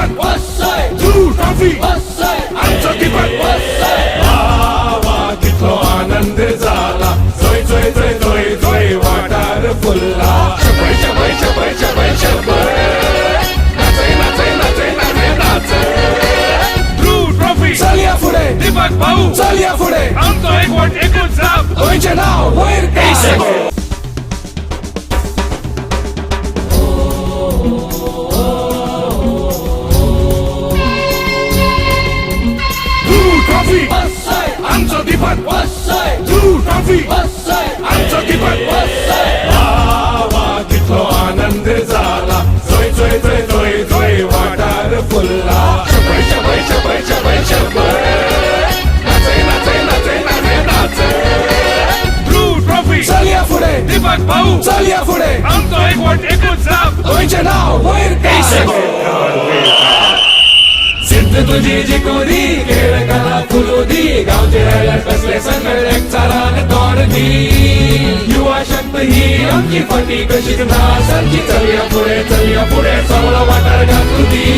Keeper ध्रुव trophy आमचं keeper वा कितलो आनंद झाला जोय जोय जोय जोय जोय वाटार फुलला शबय शबय शबय शबय शबय नाचय नाचय नाचय नाचय नाचय ध्रुव ट्रॉफी चल या पुढे दीपक भाऊ चल या पुढे आमचं एक वोट एकूच जाप गोयचे नाव वैर काय आमचं दीपक ध्रुव ट्रॉफी आमचं कीपर वा कितलो आनंद झाला जोय जोय जोय जोय जोय वाटार फुलला शबय शबय शबय शबय शबय नाचय नाचय नाचय नाचय नाचय ध्रुव ट्रॉफी चल या पुढे दीपक भाऊ चल या पुढे आमचं एक वोट एकूच जाप गोयचे नाव वैर सिद्ध तुझी जिकोरी खेळ कला फुलोदी गावचे रायला कसले संगळ एक चारान तोडदी युवा शक्त ही आमची फटी कशी नासांची चलिया पुढे सवला वाटार घातुदी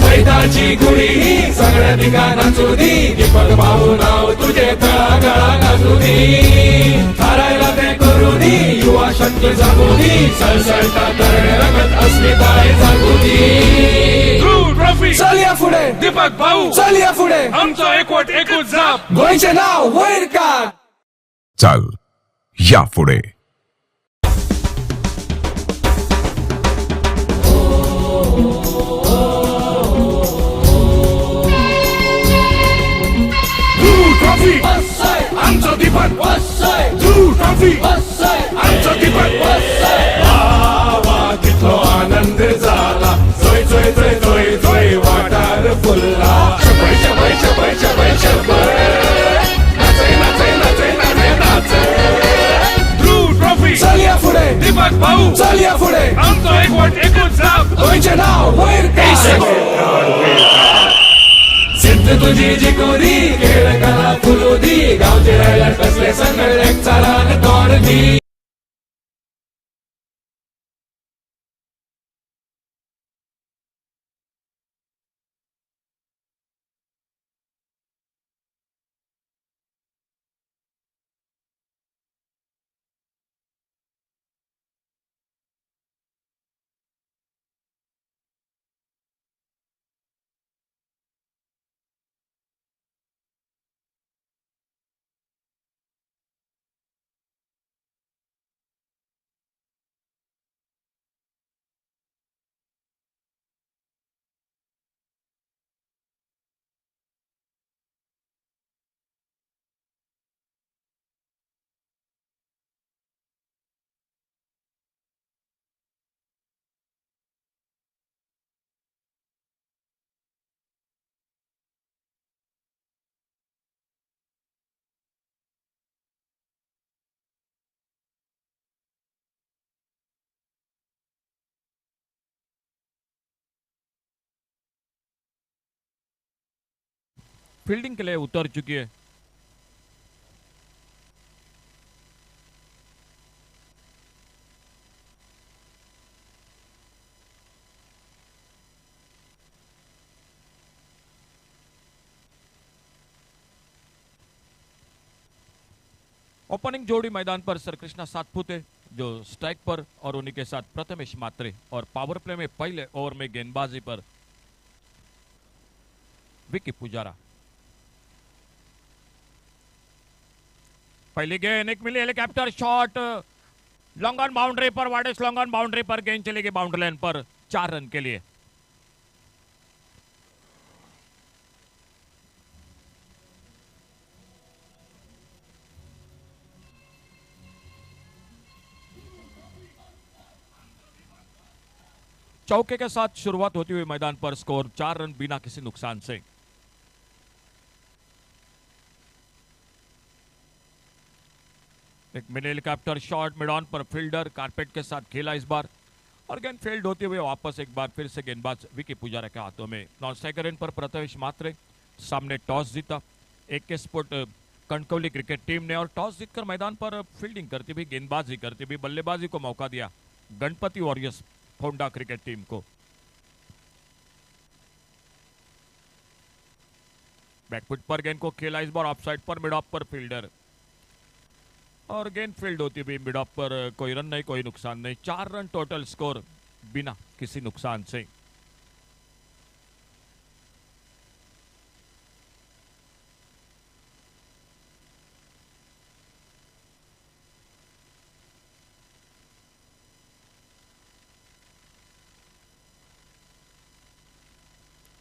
मैदाची गुढी ही सगळ्या ठिकाणा चुदी दीपक भाऊ नाव तुझे तळागळा घालुदी हारायला ते करुदी युवा शक्ती जागुदी सळसळता तरणे रंगत अस्मिताय जागुदी ध्रुव ट्रॉफी चल या पुढे दीपक भाऊ चल या पुढे आमचं एक वोट एकूच जाप गोयचे नाव वैर का चल या पुढे आमचं दीपक ध्रुव ट्रॉफी आमचं कीपर वा कितलो आनंद झाला जोय जोय जोय जोय जोय वाटार फुलला शबय शबय शबय शबय शबय नाचय नाचय नाचय नाचय नाचय ध्रुव ट्रॉफी चल या पुढे दीपक भाऊ चल या पुढे आमचं एक वोट एकूच जाप गोयचे नाव वैर सिद्ध तुझी जिकोरी खेळ कला फुलोदी गावचे रायला कसले संगळ एक चारान तोडदी फील्डिंग के लिए उतर चुकी है। ओपनिंग जोड़ी मैदान पर सरकृष्णा सातपुते जो स्ट्राइक पर और उन्हीं के साथ प्रथमेश मात्रे और पावर प्ले में पहले ओवर में गेंदबाजी पर विकी पुजारा। पहली गेंद एक मिली helicopter shot long on boundary पर वाइडेस्ट लॉन्ग ऑन बाउंड्री पर गेंद चलेगी बाउंड्री लाइन पर 4 रन के लिए। चौके के साथ शुरुआत होती हुई मैदान पर स्कोर 4 रन बिना किसी नुकसान से। एक mini helicopter shot mid on पर फील्डर कारपेट के साथ खेला इस बार और गेंद फील्ड होते हुए वापस एक बार फिर से गेंदबाज विकी पुजारा के हाथों में। नॉन स्ट्राइकर एंड पर प्रथमेश मात्रे सामने टॉस जीता। 21 फुट कणकवली क्रिकेट टीम ने और टॉस जीतकर मैदान पर फील्डिंग करती हुई गेंदबाजी करती हुई बल्लेबाजी को मौका दिया Ganpati warriors Honda cricket team को। बैकफुट पर गेंद को खेला इस बार ऑफसाइड पर मिड ऑफ पर फील्डर और गेंद फील्ड होती हुई मिड ऑफ पर कोई रन नहीं कोई नुकसान नहीं। 4 रन टोटल स्कोर बिना किसी नुकसान से।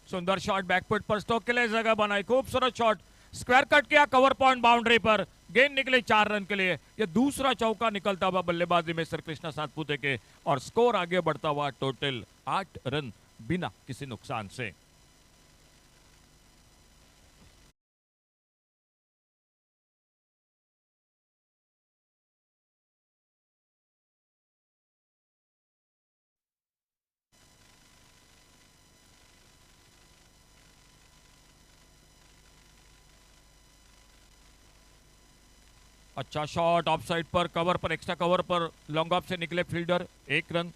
सुंदर शॉट बैकफुट पर स्टोक के लिए जगह बनाई खूबसूरत शॉट स्क्वायर कट किया कवर पॉइंट बाउंड्री पर गेंद निकली 4 रन के लिए। यह दूसरा चौका निकलता हुआ बल्लेबाजी में सर कृष्णा सातपुते के और स्कोर आगे बढ़ता हुआ टोटल 8 रन बिना किसी नुकसान से। अच्छा शॉट ऑफ साइड पर कवर पर एक्स्ट्रा कवर पर लॉन्ग ऑफ से निकले फील्डर 1 रन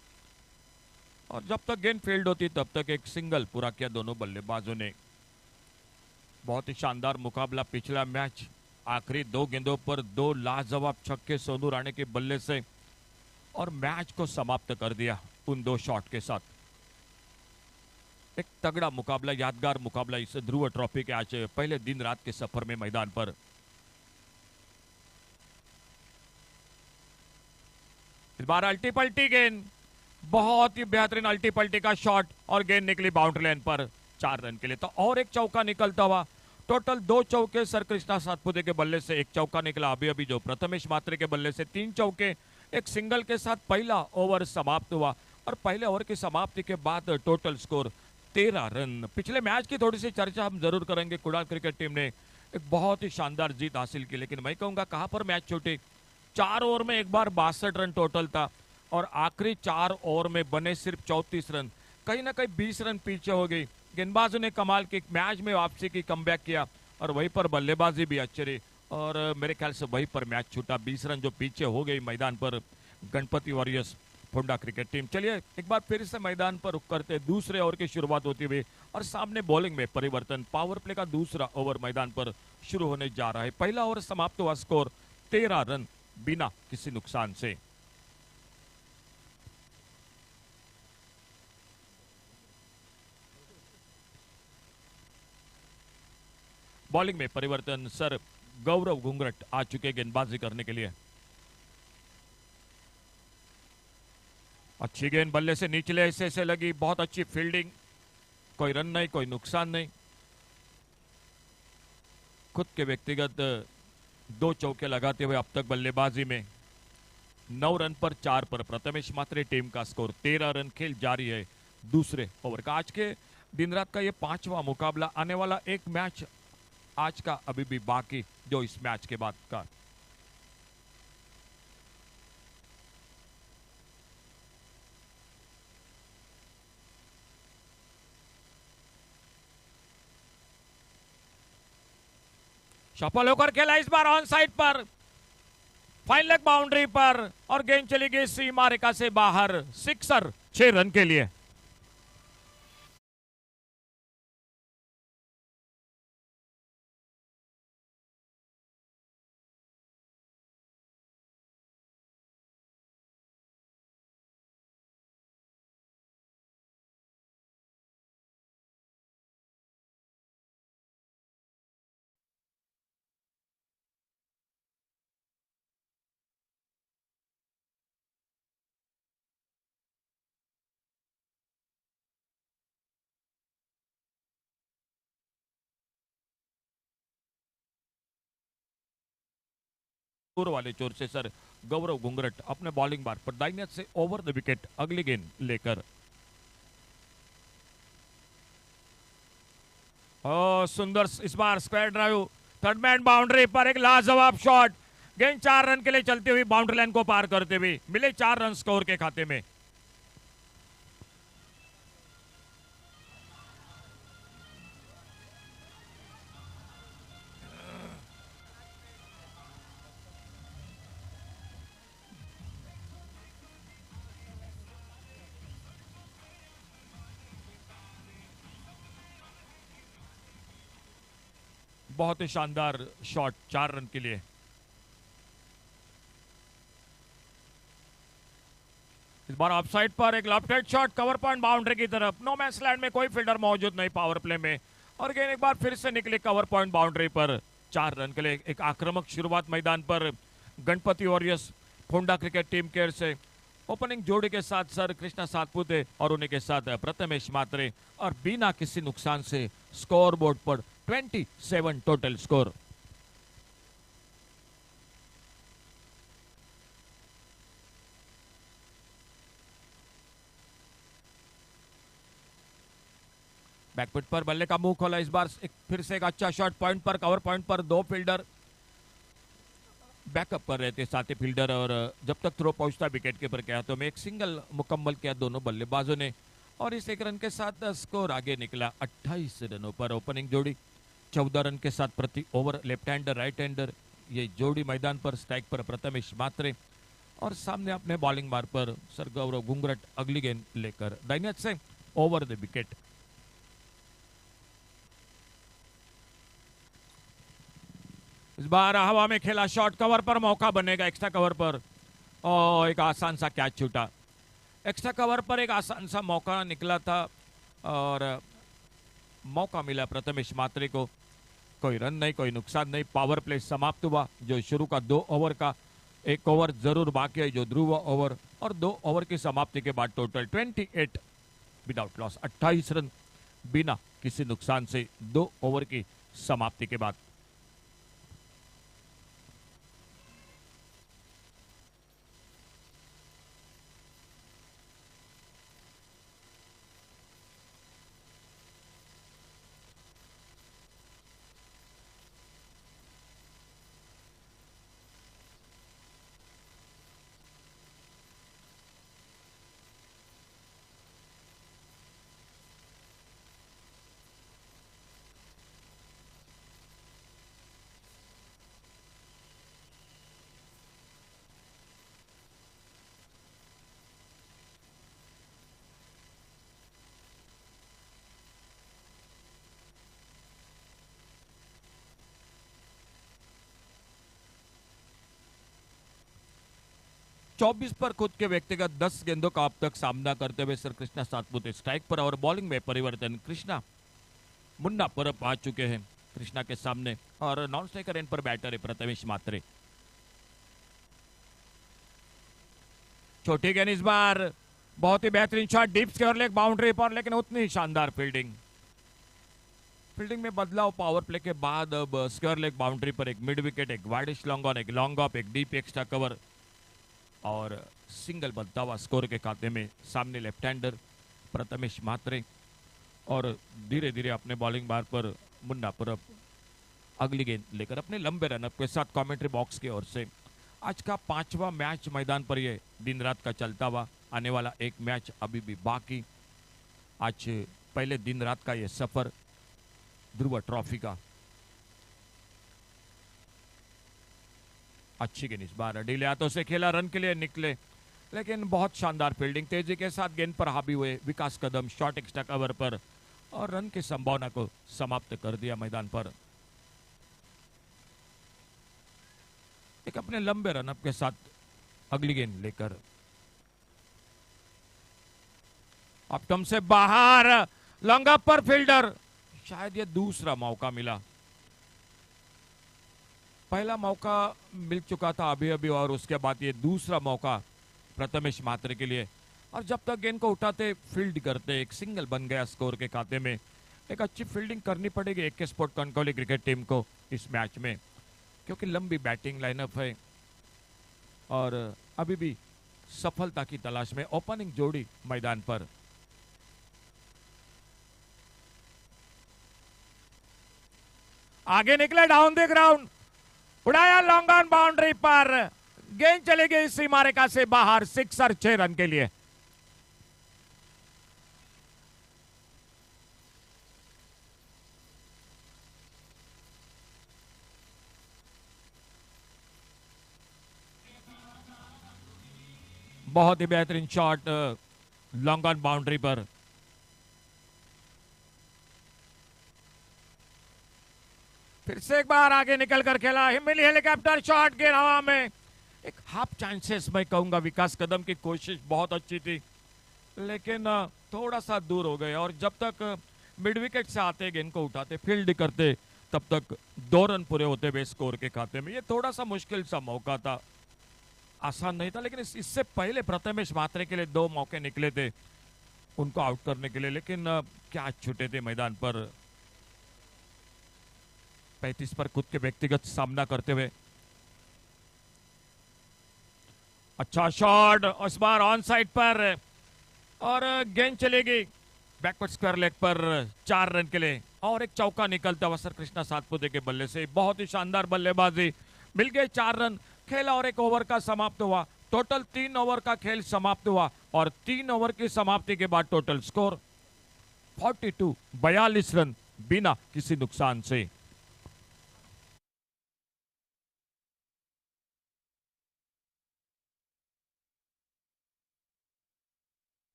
और जब तक गेंद फील्ड होती तब तक एक सिंगल पूरा किया दोनों बल्लेबाजों ने। बहुत ही शानदार मुकाबला पिछला मैच आखिरी 2 गेंदों पर 2 लाजवाब छक्के सोनू राणे के बल्ले से और मैच को समाप्त कर दिया उन 2 शॉट के साथ। एक तगड़ा मुकाबला यादगार मुकाबला इस ध्रुव ट्रॉफी के आज पहले दिन रात के सफर में मैदान पर। इस बार अल्टी पल्टी गेंद बहुत ही बेहतरीन अल्टी पल्टी का शॉट और गेंद निकली बाउंड्री लाइन पर 4 रन के लिए। तो और एक चौका निकलता हुआ टोटल 2 चौके सर कृष्णा सातपुते के बल्ले से 1 चौका निकला अभी अभी जो प्रथमेश मात्रे के बल्ले से 3 चौके एक सिंगल के साथ पहला ओवर समाप्त हुआ और पहले ओवर की समाप्ति के बाद टोटल स्कोर 13 रन। पिछले मैच की थोड़ी सी चर्चा हम जरूर करेंगे। कुडाल क्रिकेट टीम ने एक बहुत ही शानदार जीत हासिल की लेकिन मैं कहूंगा कहां पर मैच छूटी। 4 ओवर में एक बार 62 रन टोटल था और आखिरी 4 ओवर में बने सिर्फ 34 रन। कहीं ना कहीं 20 रन पीछे हो गई। गेंदबाजों ने कमाल की मैच में वापसी की कमबैक किया और वहीं पर बल्लेबाजी भी अच्छी रही और मेरे ख्याल से वहीं पर मैच छूटा। 20 रन जो पीछे हो गई मैदान पर Ganpati warriors Honda cricket team. चलिए एक बार फिर से मैदान पर रुक करते दूसरे ओवर की शुरुआत होती हुई और सामने बॉलिंग में परिवर्तन। पावर प्ले का दूसरा ओवर मैदान पर शुरू होने जा रहा है। पहला ओवर समाप्त हुआ स्कोर 13 रन बिना किसी नुकसान से। बॉलिंग में परिवर्तन सर गौरव घुंगरट आ चुके गेंदबाजी करने के लिए। अच्छी गेंद बल्ले से निचले ऐसे से लगी बहुत अच्छी फील्डिंग। कोई रन नहीं कोई नुकसान नहीं। खुद के व्यक्तिगत 2 चौके लगाते हुए अब तक बल्लेबाजी में 9 रन पर 4 पर प्रथमेश मात्रे। टीम का स्कोर 13 रन। खेल जारी है दूसरे ओवर का। आज के दिन रात का ये 5वां मुकाबला। आने वाला एक मैच आज का अभी भी बाकी जो इस मैच के बाद का। सफल होकर खेला इस बार ऑन साइड पर फाइन लेग बाउंड्री पर और गेंद चली गई सीमा रेखा से बाहर। सिक्सर 6 रन के लिए। वाले चोर से सर गौरव घुंगरट अपने बॉलिंग बार पर दाहिने से ओवर द विकेट अगली गेंद लेकर। सुंदर इस बार square drive third man boundary पर एक लाजवाब शॉट। गेंद 4 रन के लिए चलती हुई बाउंड्री लाइन को पार करते हुए मिले 4 रन स्कोर के खाते में। बहुत ही शानदार शॉट 4 रन के लिए। इस बार ऑफसाइड पर एक left hand shot cover point boundary की तरफ। नो मैच लैंड में कोई फील्डर मौजूद नहीं पावर प्ले में, और गेंद एक बार फिर से निकली कवर पॉइंट बाउंड्री पर 4 रन के लिए। एक आक्रामक शुरुआत मैदान पर Ganpati warriors Ponda cricket team care से। ओपनिंग जोड़ी के साथ सर कृष्णा सातपुते और उन्हीं के साथ प्रथमेश मात्रे, और बिना किसी नुकसान से स्कोर बोर्ड पर 27 टोटल स्कोर। बैकफुट पर बल्ले का मुंह खोला। इस बार फिर से एक अच्छा शॉट पॉइंट पर, कवर पॉइंट पर 2 फील्डर बैकअप पर रहते, साथी फील्डर, और जब तक थ्रो पहुंचता विकेट कीपर के हाथों में। एक सिंगल मुकम्मल किया दोनों बल्लेबाजों ने, और इस 1 रन के साथ स्कोर आगे निकला 28 रनों पर। ओपनिंग जोड़ी 14 रन के साथ प्रति over, left hander right hander ये जोड़ी मैदान पर। स्ट्राइक पर प्रथमेश मात्रे, और सामने अपने बॉलिंग मार पर सर गौरव घुंगरट अगली गेंद लेकर दाहिने से ओवर द विकेट। इस बार हवा में खेला शॉट कवर पर, मौका बनेगा एक्स्ट्रा कवर पर, और एक आसान सा कैच छूटा। एक्स्ट्रा कवर पर एक आसान सा मौका निकला था, और मौका मिला प्रथमेश मात्रे को। कोई रन नहीं, कोई नुकसान नहीं। पावर प्ले समाप्त हुआ। जो शुरू का 2 ओवर का 1 ओवर जरूर बाकी है, जो ध्रुव ओवर, और 2 ओवर की समाप्ति के बाद टोटल 28 विदाउट लॉस, 28 रन बिना किसी नुकसान से 2 ओवर की समाप्ति के बाद। चौबीस पर खुद के व्यक्तिगत 10 गेंदों का अब तक सामना करते हुए सर कृष्णा सातपुते स्ट्राइक पर, और बॉलिंग में परिवर्तन। कृष्णा मुन्ना परब आ चुके हैं कृष्णा के सामने, और नॉन स्ट्राइकर एंड पर बैटर है प्रथमेश मात्रे। छोटी गेंद इस बार, बहुत ही बेहतरीन shot deep square leg boundary पर, लेकिन उतनी ही शानदार फील्डिंग। फील्डिंग में बदलाव पावर प्ले के बाद। अब स्क्वायर लेग बाउंड्री पर एक मिड विकेट, एक वाइडिश लॉन्ग ऑन, एक लॉन्ग ऑफ, एक डीप एक्स्ट्रा कवर, और सिंगल बनता हुआ स्कोर के खाते में। सामने लेफ्ट हैंडर प्रथमेश मात्रे, और धीरे धीरे अपने बॉलिंग बार पर मुन्ना परब अगली गेंद लेकर अपने लंबे रनअप के साथ। कमेंट्री बॉक्स की ओर से आज का 5वां मैच मैदान पर ये दिन रात का चलता हुआ। आने वाला एक मैच अभी भी बाकी। आज पहले दिन रात का ये सफर ध्रुव ट्रॉफी का। अच्छी गेंद इस बार डीले हाथों से खेला, रन के लिए निकले, लेकिन बहुत शानदार फील्डिंग। तेजी के साथ गेंद पर हावी हुए विकास कदम, शॉट एक्स्ट्रा कवर पर, और रन की संभावना को समाप्त कर दिया मैदान पर। एक अपने लंबे रनअप के साथ अगली गेंद लेकर अब तुम से बाहर, लॉन्ग अप पर फील्डर। शायद ये दूसरा मौका मिला। पहला मौका मिल चुका था अभी अभी, और उसके बाद ये दूसरा मौका प्रथमेश मात्रे के लिए। और जब तक गेंद को उठाते फील्ड करते, एक सिंगल बन गया स्कोर के खाते में। एक अच्छी फील्डिंग करनी पड़ेगी AK स्पोर्ट कनकौली क्रिकेट टीम को इस मैच में, क्योंकि लंबी बैटिंग लाइनअप है, और अभी भी सफलता की तलाश में ओपनिंग जोड़ी मैदान पर। आगे निकले डाउन द ग्राउंड, उड़ाया लॉन्ग ऑन बाउंड्री पर, गेंद चली गई सीमा रेखा से बाहर, 6 और 6 रन के लिए। बहुत ही बेहतरीन शॉट लॉन्ग ऑन बाउंड्री पर। फिर फिर से एक बार आगे निकल कर खेला, हिमिली हेलीकॉप्टर शॉट, गेंद हवा में। एक हाफ चांसेस मैं कहूंगा, विकास कदम की कोशिश बहुत अच्छी थी, लेकिन थोड़ा सा दूर हो गए। और जब तक मिड विकेट से आते, गेंद को उठाते, फील्ड करते, तब तक 2 रन पूरे होते हुए स्कोर के खाते में। ये थोड़ा सा मुश्किल सा मौका था, आसान नहीं था, लेकिन इससे पहले प्रथमेश म्हात्रे के लिए 2 मौके निकले थे उनको आउट करने के लिए, लेकिन क्या छूटे थे मैदान पर। 35 पर खुद के व्यक्तिगत सामना करते हुए अच्छा शॉट, इस बार ऑन साइड पर, और गेंद चलेगी बैकवर्ड स्क्वायर लेग पर 4 रन के लिए। और एक चौका निकलता हुआ सर कृष्णा सातपुते के बल्ले से, बहुत ही शानदार बल्लेबाजी, मिल गए 4 रन। खेल और 1 ओवर का समाप्त हुआ, टोटल 3 ओवर का खेल समाप्त हुआ, और 3 ओवर की समाप्ति के बाद टोटल स्कोर 42 रन बिना किसी नुकसान से।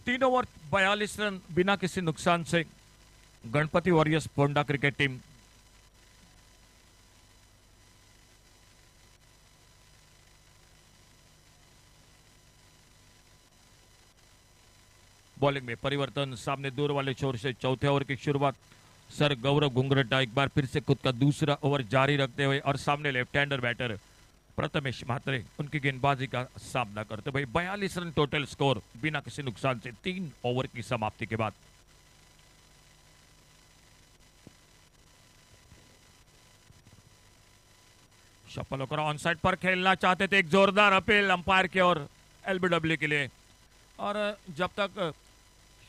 तीन ओवर 42 रन बिना किसी नुकसान से Ganpati warriors Ponda cricket team bowling में परिवर्तन, सामने दूर वाले छोर से चौथे ओवर की शुरुआत। सर गौरव घुंगरट्टा एक बार फिर से खुद का दूसरा ओवर जारी रखते हुए, और सामने left hander batter Prathamesh Mhatre उनकी गेंदबाजी का सामना करते हुए 42 रन टोटल स्कोर बिना किसी नुकसान से 3 ओवर की समाप्ति के बाद। शफल होकर ऑन साइड पर खेलना चाहते थे, एक जोरदार अपील अंपायर की ओर एलबीडब्ल्यू के लिए, और जब तक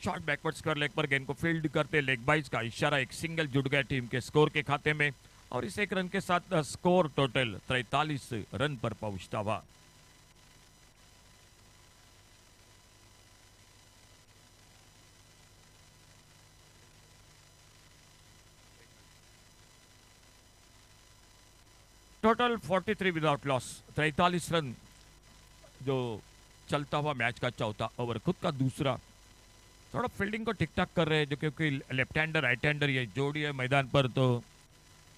शॉर्ट बैकवर्ड्स कर लेग पर गेंद को फील्ड करते, लेग बाइज का इशारा, एक सिंगल जुड़ गया टीम के स्कोर के खाते में, और इस 1 रन के साथ स्कोर टोटल 43 रन पर पहुंचता हुआ। टोटल 43 विदाउट लॉस, 43 रन जो चलता हुआ मैच का चौथा ओवर, खुद का दूसरा। थोड़ा फील्डिंग को ठीक ठाक कर रहे हैं, जो क्योंकि लेफ्ट हैंडर राइट हैंडर ये जोड़ी है मैदान पर, तो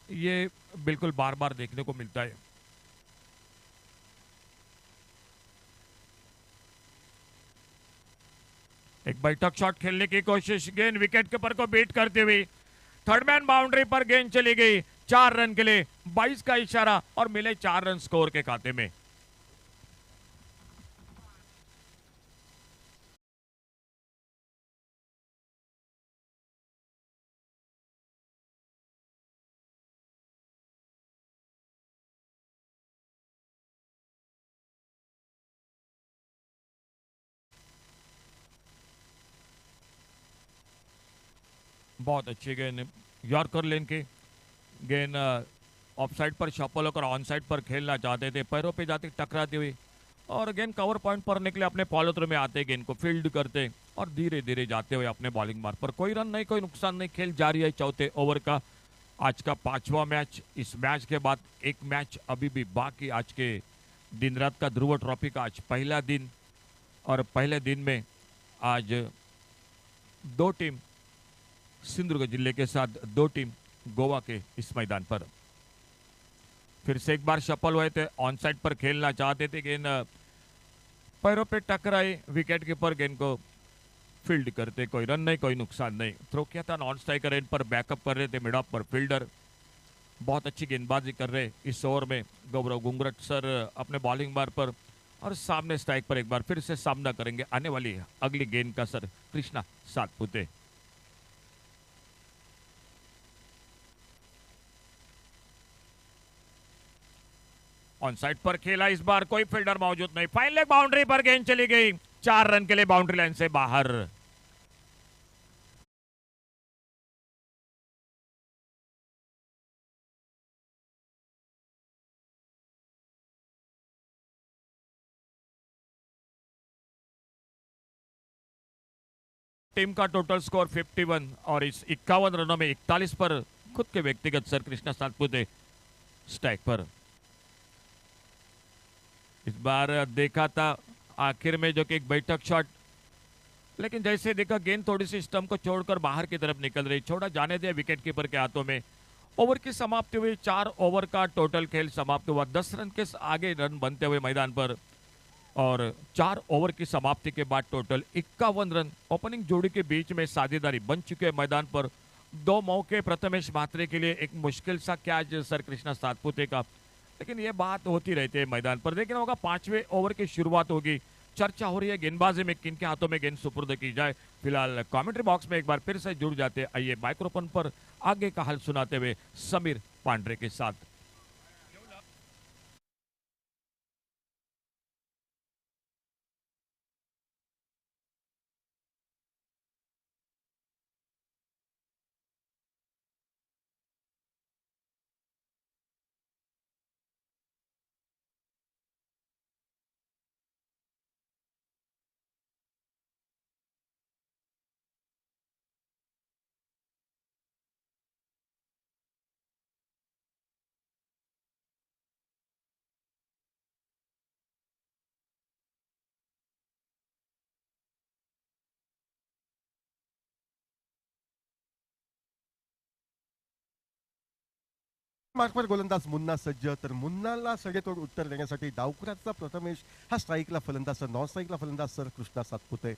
ये बिल्कुल बार बार देखने को मिलता है। एक बैठक शॉट खेलने की कोशिश, गेंद विकेट कीपर को बीट करते हुए थर्ड मैन बाउंड्री पर गेंद चली गई 4 रन के लिए, 22 का इशारा, और मिले 4 रन स्कोर के खाते में। बहुत अच्छी गेंद यॉर्कर लेन की गेंद, ऑफ साइड पर शॉपल होकर ऑन साइड पर खेलना चाहते थे, पैरों पे जाते टकराती हुई, और गेंद कवर पॉइंट पर निकले, अपने फॉलो थ्रू में आते गेंद को फील्ड करते, और धीरे धीरे जाते हुए अपने बॉलिंग मार्ग पर। कोई रन नहीं, कोई नुकसान नहीं, खेल जारी है चौथे ओवर का। आज का 5वां मैच, इस मैच के बाद एक मैच अभी भी बाकी। आज के दिन रात का ध्रुव ट्रॉफी का आज पहला दिन, और पहले दिन में आज 2 टीम सिंधुदुर्ग जिले के साथ 2 टीम गोवा के इस मैदान पर। फिर से एक बार सफल हुए थे, ऑन साइड पर खेलना चाहते थे, गेंद पैरों पे टकराई, विकेट कीपर गेंद को फील्ड करते, कोई रन नहीं, कोई नुकसान नहीं। थ्रो किया था नॉन स्ट्राइकर एंड पर, बैकअप कर रहे थे मिड ऑफ पर फील्डर। बहुत अच्छी गेंदबाजी कर रहे इस ओवर में गौरव घुंगरट सर अपने बॉलिंग बार पर, और सामने स्ट्राइक पर एक बार फिर से सामना करेंगे आने वाली अगली गेंद का sir Krishna Satpute. On side पर खेला, इस बार कोई फील्डर मौजूद नहीं, फाइन लेग बाउंड्री पर गेंद चली गई 4 रन के लिए बाउंड्री लाइन से बाहर। टीम का टोटल स्कोर 51 और इस 51 रनों में 41 पर खुद के व्यक्तिगत सर कृष्णा सातपुते स्ट्राइक पर। इस बार देखा था आखिर में जो कि एक बैठक शॉट, लेकिन जैसे देखा गेंद थोड़ी सी स्टंप को छोड़कर बाहर की तरफ निकल रही, छोड़ा जाने दिया विकेट कीपर के हाथों में। ओवर की समाप्ति हुई, 4 ओवर का टोटल खेल समाप्त हुआ, 10 रन के आगे रन बनते हुए मैदान पर और 4 ओवर की समाप्ति के बाद टोटल 51 रन ओपनिंग जोड़ी के बीच में साझेदारी बन चुके हैं मैदान पर। 2 मौके प्रथमेश म्हात्रे के लिए एक मुश्किल सा कैच सर कृष्णा सातपुते का, लेकिन ये बात होती रहती है मैदान पर। देखना होगा 5वें ओवर की शुरुआत होगी, चर्चा हो रही है गेंदबाजी में किन के हाथों में गेंद सुपुर्द की जाए। फिलहाल कमेंट्री बॉक्स में एक बार फिर से जुड़ जाते, आइए माइक्रोफोन पर आगे का हाल सुनाते हुए समीर पांड्रे के साथ। मार्कवर गोलंदाज मुन्ना सज्ज, तर मुन्नाला सडेतोड उत्तर देण्यासाठी डावखुराचा प्रथमेश हा स्ट्राईकला फलंदाज, नॉन स्ट्राईकला फलंदाज सर कृष्णा सातपुते।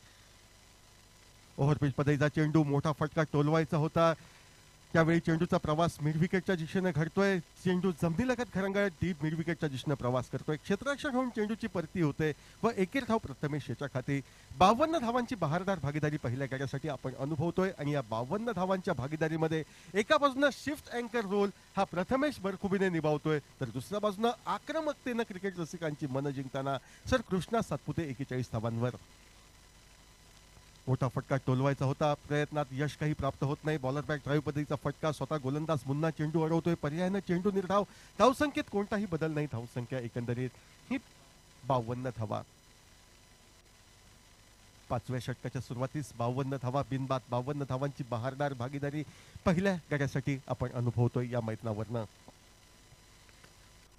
ओव्हरपिच पदाईचा चेंडू, मोठा फटका टोलवायचा होता, त्यावेळी चेंडूचा प्रवास मिड विकेटच्या दिशेने घडतोय। चेंडू जमिनीलगत घरंगळत डीप मिड विकेटच्या दिशेने प्रवास करतोय, क्षेत्ररक्षण होऊन चेंडूची परती होते व एकेर धाव प्रथमेश याच्या खाती। 52 धावांची बहारदार भागीदारी पहिल्या गटासाठी आपण अनुभवतोय आणि या 52 धावांच्या भागीदारीमध्ये एका बाजूने शिफ्ट अँकर रोल हा प्रथमेश बरखुबीने निभावतोय, तर दुसऱ्या बाजूने आक्रमकतेने क्रिकेट रसिकांची मन जिंकताना सर कृष्णा सातपुते 41 धावांवर। मोठा फटका टोलवायचा होता, प्रयत्नात यश काही प्राप्त होत नाही। बॉलर बॅक ड्राईव्ह पद्धतीचा फटका, स्वतः गोलंदाज मुन्ना चेंडू अडवतोय, पर्यायाने चेंडू निर्धाव, धावसंख्येत कोणताही बदल नाही, धावसंख्या एकंदरीत ही 52 धावा। 5व्या षटकाच्या सुरुवातीस 52 धावा बिनबाद, 52 धावांची बहारदार भागीदारी पहिल्या गटासाठी आपण अनुभवतोय या मैदानावरनं।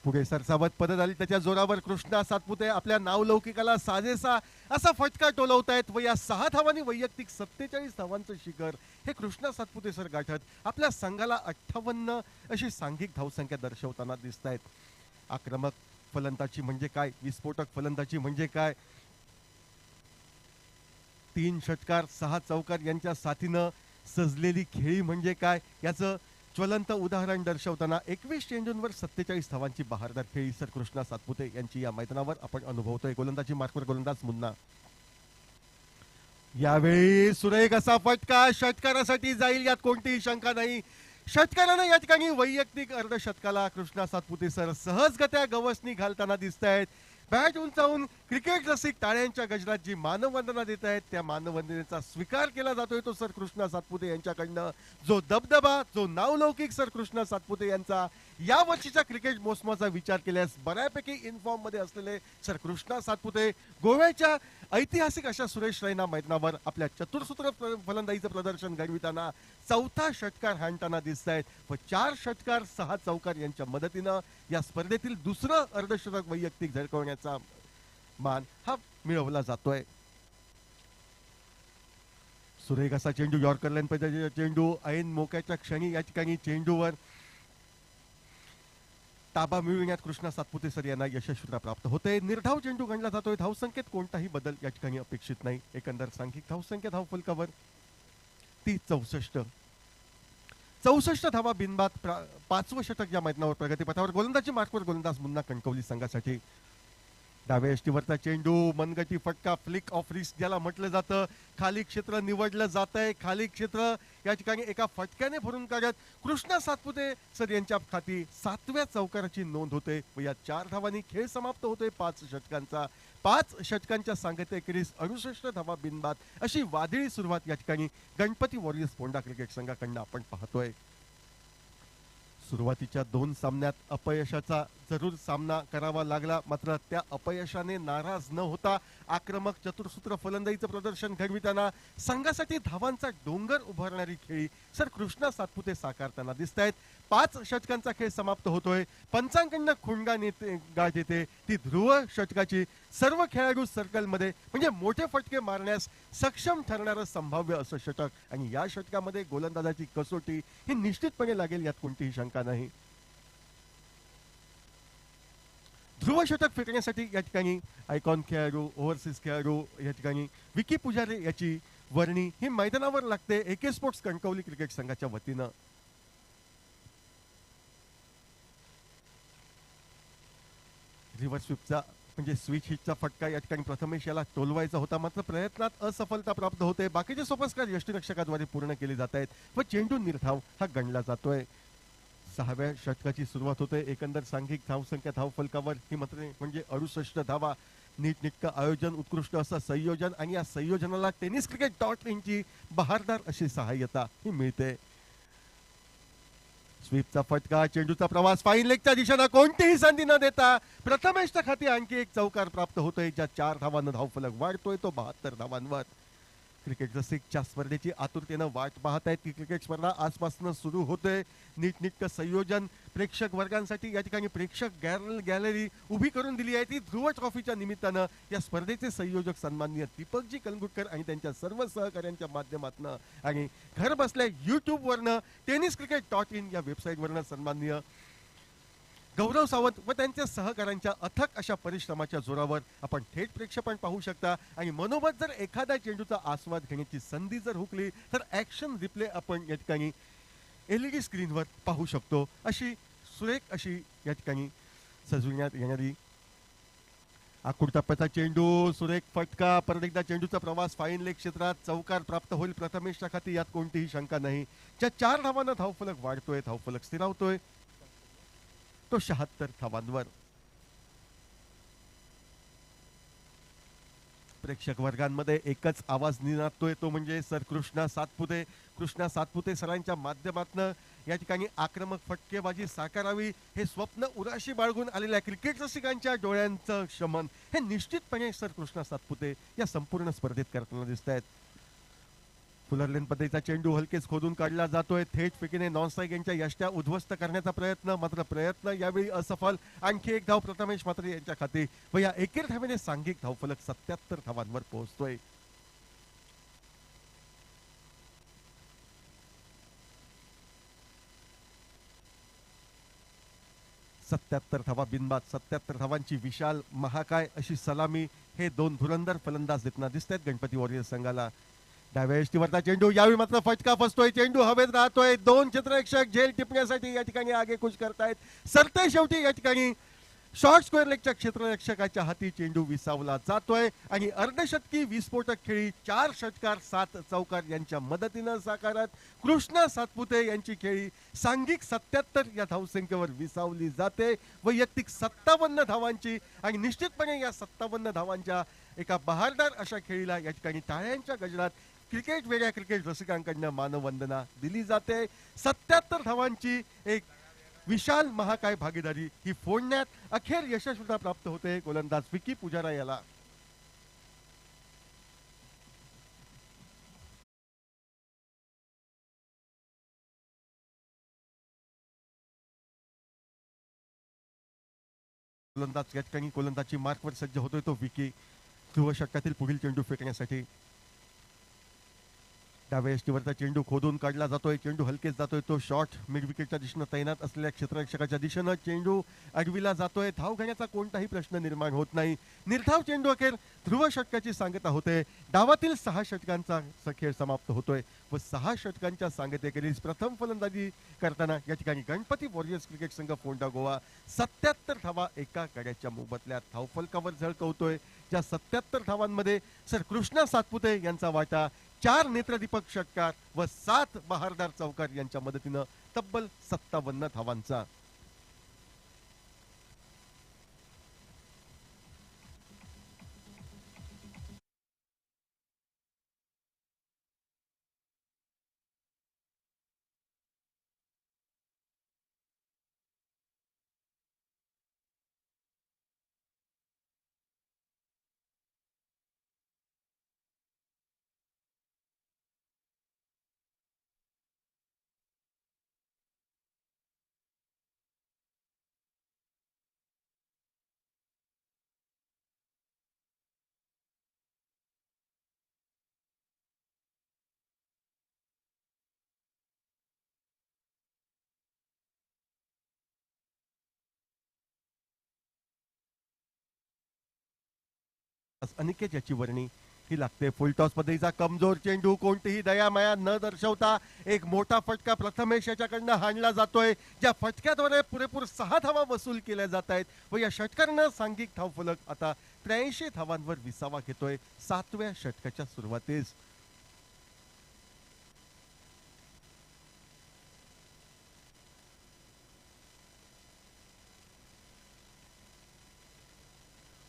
पुढे सरसावत पदत आली, त्याच्या जोरावर कृष्णा सातपुते आपल्या नावलौकिकाला साजेसा असा फटका टोलवतायत व या 6 धावांनी वैयक्तिक 47 धावांचं शिखर हे कृष्णा सातपुते सर गाठत आपल्या संघाला 58 अशी सांघिक धावसंख्या दर्शवताना दिसत आहेत। आक्रमक फलंदाजी म्हणजे काय, विस्फोटक फलंदाजी म्हणजे काय, 3 षटकार 6 चौकार यांच्या साथीनं सजलेली खेळी म्हणजे काय, याचं ज्वलंत उदाहरण दर्शवताना 21 चेंडूंवर 47 धावांची बहारदार खेळी सर कृष्णा सातपुते यांची या मैदानावर आपण अनुभवतोय। गोलंदाजी मार्कवर गोलंदाज मुन्ना, यावेळी सुरेख असा फटका षटकारासाठी जाईल यात कोणतीही शंका नाही। षटकाराने या ठिकाणी वैयक्तिक अर्धशतकाला कृष्णा सातपुते सर सहजगत्या गवसणी घालताना दिसत आहेत। बॅट उंचावून क्रिकेट रसिक टाळ्यांच्या गजरात जी मानवंदना देत आहेत त्या मानवंदनेचा स्वीकार केला जातोय तो सर कृष्णा सातपुते यांच्याकडनं। जो दबदबा, जो नावलौकिक सर कृष्णा सातपुते यांचा या वर्षीच्या क्रिकेट मोसमाचा विचार केल्यास बऱ्यापैकी इनफॉर्म मध्ये असलेले सर कृष्णा सातपुते गोव्याच्या ऐतिहासिक अशा सुरेश रैना मैदानावर आपल्या चतुर्सूत्र फलंदाजीचं प्रदर्शन घडविताना 4था षटकार हाणताना दिसत आहेत व 4 षटकार 6 चौकार यांच्या मदतीनं या स्पर्धेतील दुसरं अर्धशतक वैयक्तिक झळकवण्याचा मान हा मिळवला जातोय। सुरेख असा चेंडू, यॉर्कर लाईन पद्धतीचा चेंडू, ऐन मोक्याच्या क्षणी या ठिकाणी चेंडूवर ताबा मिळविण्यात कृष्णा सातपुते सर यांना यशस्वीता प्राप्त होते। निर्धाव चेंडू गणला जातोय, धावसंख्येत कोणताही बदल या ठिकाणी अपेक्षित नाही। एकंदर सांघिक धावसंख्या धावफलकावर ती 64 धावा बिनबाद। 5वं षटक या मैदानावर प्रगतीपथावर। गोलंदाजी मार्कवर गोलंदाज मुन्ना कणकवली संघासाठी। डाव्या यष्टीवरचा चेंडू, मनगटी फटका, फ्लिक ऑफ रिस्ट ज्याला म्हटलं जातं, खाली क्षेत्र निवडलं जात आहे, खाली क्षेत्र या ठिकाणी एका फटक्याने भरून काढत कृष्णा सातपुते सर यांच्या खाती 7व्या चौकाराची नोंद होते व या 4 धावांनी खेळ समाप्त होतोय 5 षटकांचा। 5 षटकांच्या सांगतेखेरीज 68 धावा बिनबाद अशी वादळी सुरुवात या ठिकाणी गणपती वॉरियर्स पोंडा क्रिकेट संघाकडनं आपण पाहतोय। सुरुवातीच्या 2 सामन्यात अपयशाचा जरूर सामना करावा लागला, मात्र त्या अपयशाने नाराज न होता आक्रमक चतुर्सूत्र फलंदाजीचं प्रदर्शन घडविताना संघासाठी धावांचा डोंगर उभारणारी खेळी सर कृष्णा सातपुते साकारताना दिसत आहेत. 5 षटकांचा खेळ समाप्त होतोय. पंचांकडनं खुणगा गाठ येते ती ध्रुव षटकाची. सर्व खेळाडू सर्कलमध्ये म्हणजे मोठे फटके मारण्यास सक्षम ठरणारं संभाव्य असं षटक आणि या षटकामध्ये गोलंदाजाची कसोटी ही निश्चितपणे लागेल, यात कोणतीही शंका नाही. ध्रुव षटक फेकण्यासाठी या ठिकाणी आयकॉन खेळाडू, ओव्हरसीज खेळाडू या ठिकाणी विकी पुजारी याची वर्णी ही मैदानावर लागते एके स्पोर्ट्स कणकवली क्रिकेट संघाच्या वतीनं. रिव्हर्स स्वीपचा म्हणजे स्विच हिटचा फटका या ठिकाणी प्रथमेश याला टोलवायचा होता, मात्र प्रयत्नात असफलता प्राप्त होते. बाकीचे सोपस्कार यष्टीरक्षकाद्वारे पूर्ण केले जात आहेत व चेंडू निर्धाव हा गणला जातोय. 6व्या षटकाची सुरुवात होते. एकंदर सांघिक धावसंख्या धावफलकावर ही मात्र म्हणजे 68 धावा. नीटनेटकं आयोजन, उत्कृष्ट असं संयोजन आणि या संयोजनाला tenniscricket.in ची बहारदार अशी सहाय्यता ही मिळते. स्वीपचा फटका, चेंडूचा प्रवास फाईन लेगच्या दिशेनं कोणतीही संधी न देता प्रथमेशच्या खाती आणखी एक चौकार प्राप्त होतोय, ज्या 4 धावांना धावफलक वाढतोय तो 72 धावांवर. क्रिकेट रसिकच्या स्पर्धेची आतुरतेनं वाट पाहत आहेत की क्रिकेट स्पर्धा आजपासून सुरू होते. नीटनेटकं संयोजन प्रेक्षक वर्गांसाठी या ठिकाणी प्रेक्षक गॅलरी उभी करून दिली आहे. ती ध्रुव ट्रॉफीच्या निमित्तानं या स्पर्धेचे संयोजक सन्माननीय दीपकजी कलंगुटकर आणि त्यांच्या सर्व सहकाऱ्यांच्या माध्यमातून आणि घर बसल्या युट्यूबवरनं tenniscricket.in या वेबसाईटवरनं सन्माननीय गौरव सावंत व त्यांच्या सहकाऱ्यांच्या अथक अशा परिश्रमाच्या जोरावर आपण थेट प्रेक्षेपण पाहू शकता. आणि मनोबत जर एखाद्या चेंडूचा आस्वाद घेण्याची संधी जर हुकली तर ऍक्शन रिप्ले आपण या ठिकाणी LED स्क्रीनवर पाहू शकतो. अशी सुरेख अशी या ठिकाणी सजविण्यात येणारी आखूड टप्प्याचा चेंडू, सुरेख फटका, परत एकदा चेंडूचा प्रवास फाईन लेग क्षेत्रात चौकार प्राप्त होईल प्रथमेशच्या खाती, यात कोणतीही शंका नाही. ज्या 4 धावांना धावफलक वाढतोय, धावफलक स्थिरावतोय तो 76 धावांवर. प्रेक्षक वर्गांमध्ये एकच आवाज निनादतोय, तो म्हणजे सर कृष्णा सातपुते. कृष्णा सातपुते सरांच्या माध्यमातून या ठिकाणी आक्रमक फटकेबाजी साकारावी हे स्वप्न उराशी बाळगून आलेल्या क्रिकेट रसिकांच्या डोळ्यांचं शमन हे निश्चितपणे सर कृष्णा सातपुते या संपूर्ण स्पर्धेत करताना दिसत आहेत. फुलरलेन पद्धतीचा चेंडू हलकेच खोदून काढला जातोय. थेट फेकीने नॉनस्ट्राईक यांच्या यष्ट्या उद्ध्वस्त करण्याचा प्रयत्न, मात्र प्रयत्न यावेळी असफल. आणखी एक धाव प्रथमेश मात्र यांच्या खाती व या एकेर धावेने सांघिक धावफलक 77 धावांवर पोहोचतोय. धावा बिनबाद, 77 धावांची विशाल महाकाय अशी सलामी हे 2 धुरंधर फलंदाज देताना दिसत आहेत गणपती वॉरियर्स संघाला. डाव्या यष्टीवरचा चेंडू, यावेळी मात्र फटका फसतोय, चेंडू हवेत राहतोय. 2 क्षेत्ररक्षक झेल टिपण्यासाठी या ठिकाणी आगेकूच करतायत. सरते शेवटी या ठिकाणी शॉर्ट स्क्वेअर लेगच्या क्षेत्ररक्षकाच्या हाती चेंडू विसावला जातोय आणि अर्धशतकी विस्फोटक खेळी 4 षटकार 7 चौकार यांच्या मदतीनं साकारत कृष्णा सातपुते यांची खेळी सांघिक 77 या धावसंख्येवर विसावली जाते. वैयक्तिक 57 धावांची आणि निश्चितपणे या 57 धावांच्या एका बहारदार अशा खेळीला या ठिकाणी टाळ्यांच्या गजरात क्रिकेट वेगळ्या क्रिकेट रसिकांकडनं मानवंदना दिली जाते. 77 धावांची एक विशाल महाकाय भागीदारी ही फोडण्यात अखेर यशस्वीता प्राप्त होते गोलंदाज विकी पुजारा याला. गोलंदाज या ठिकाणी गोलंदाजी मार्कवर सज्ज होतोय तो विकी. ध्रुव षटकातील पुढील चेंडू फेकण्यासाठी डाव्या यष्टीवरचा चेंडू खोदून काढला जातोय. चेंडू हलकेच जातोय, तो शॉट मिड विकेटच्या दिशेनं तैनात असलेल्या क्षेत्ररक्षकाच्या दिशेनं चेंडू अडविला जातोय. धाव घेण्याचा कोणताही प्रश्न निर्माण होत नाही. निर्धाव चेंडू अखेर ध्रुव षटकाची सांगता होते. डावातील 6 षटकांचा खेळ समाप्त होतोय व 6 षटकांच्या सांगतेखेरीज प्रथम फलंदाजी करताना या ठिकाणी गणपती वॉरियर्स क्रिकेट संघ फोंडा गोवा 77 धावा एका गड्याच्या मोबदल्यात धावफलकावर झळकवतोय. ज्या 77 धावांमध्ये सर कृष्णा सातपुते यांचा वाटा, 4 नेत्रदीपक षटकार व 7 बहारदार चौकार यांच्या मदतीनं तब्बल 57 धावांचा. अनिकेत याची वर्णी ही लागते. फुलटॉस पद्धतीचा कमजोर चेंडू, कोणतीही दयामाया न दर्शवता एक मोठा फटका प्रथमेश याच्याकडनं हाणला जातोय, ज्या फटक्याद्वारे पुरेपूर 6 धावा वसूल केल्या जात आहेत व या षटकारानं सांघिक धावफलक आता 83 धावांवर विसावा घेतोय 7व्या षटकाच्या सुरुवातीस.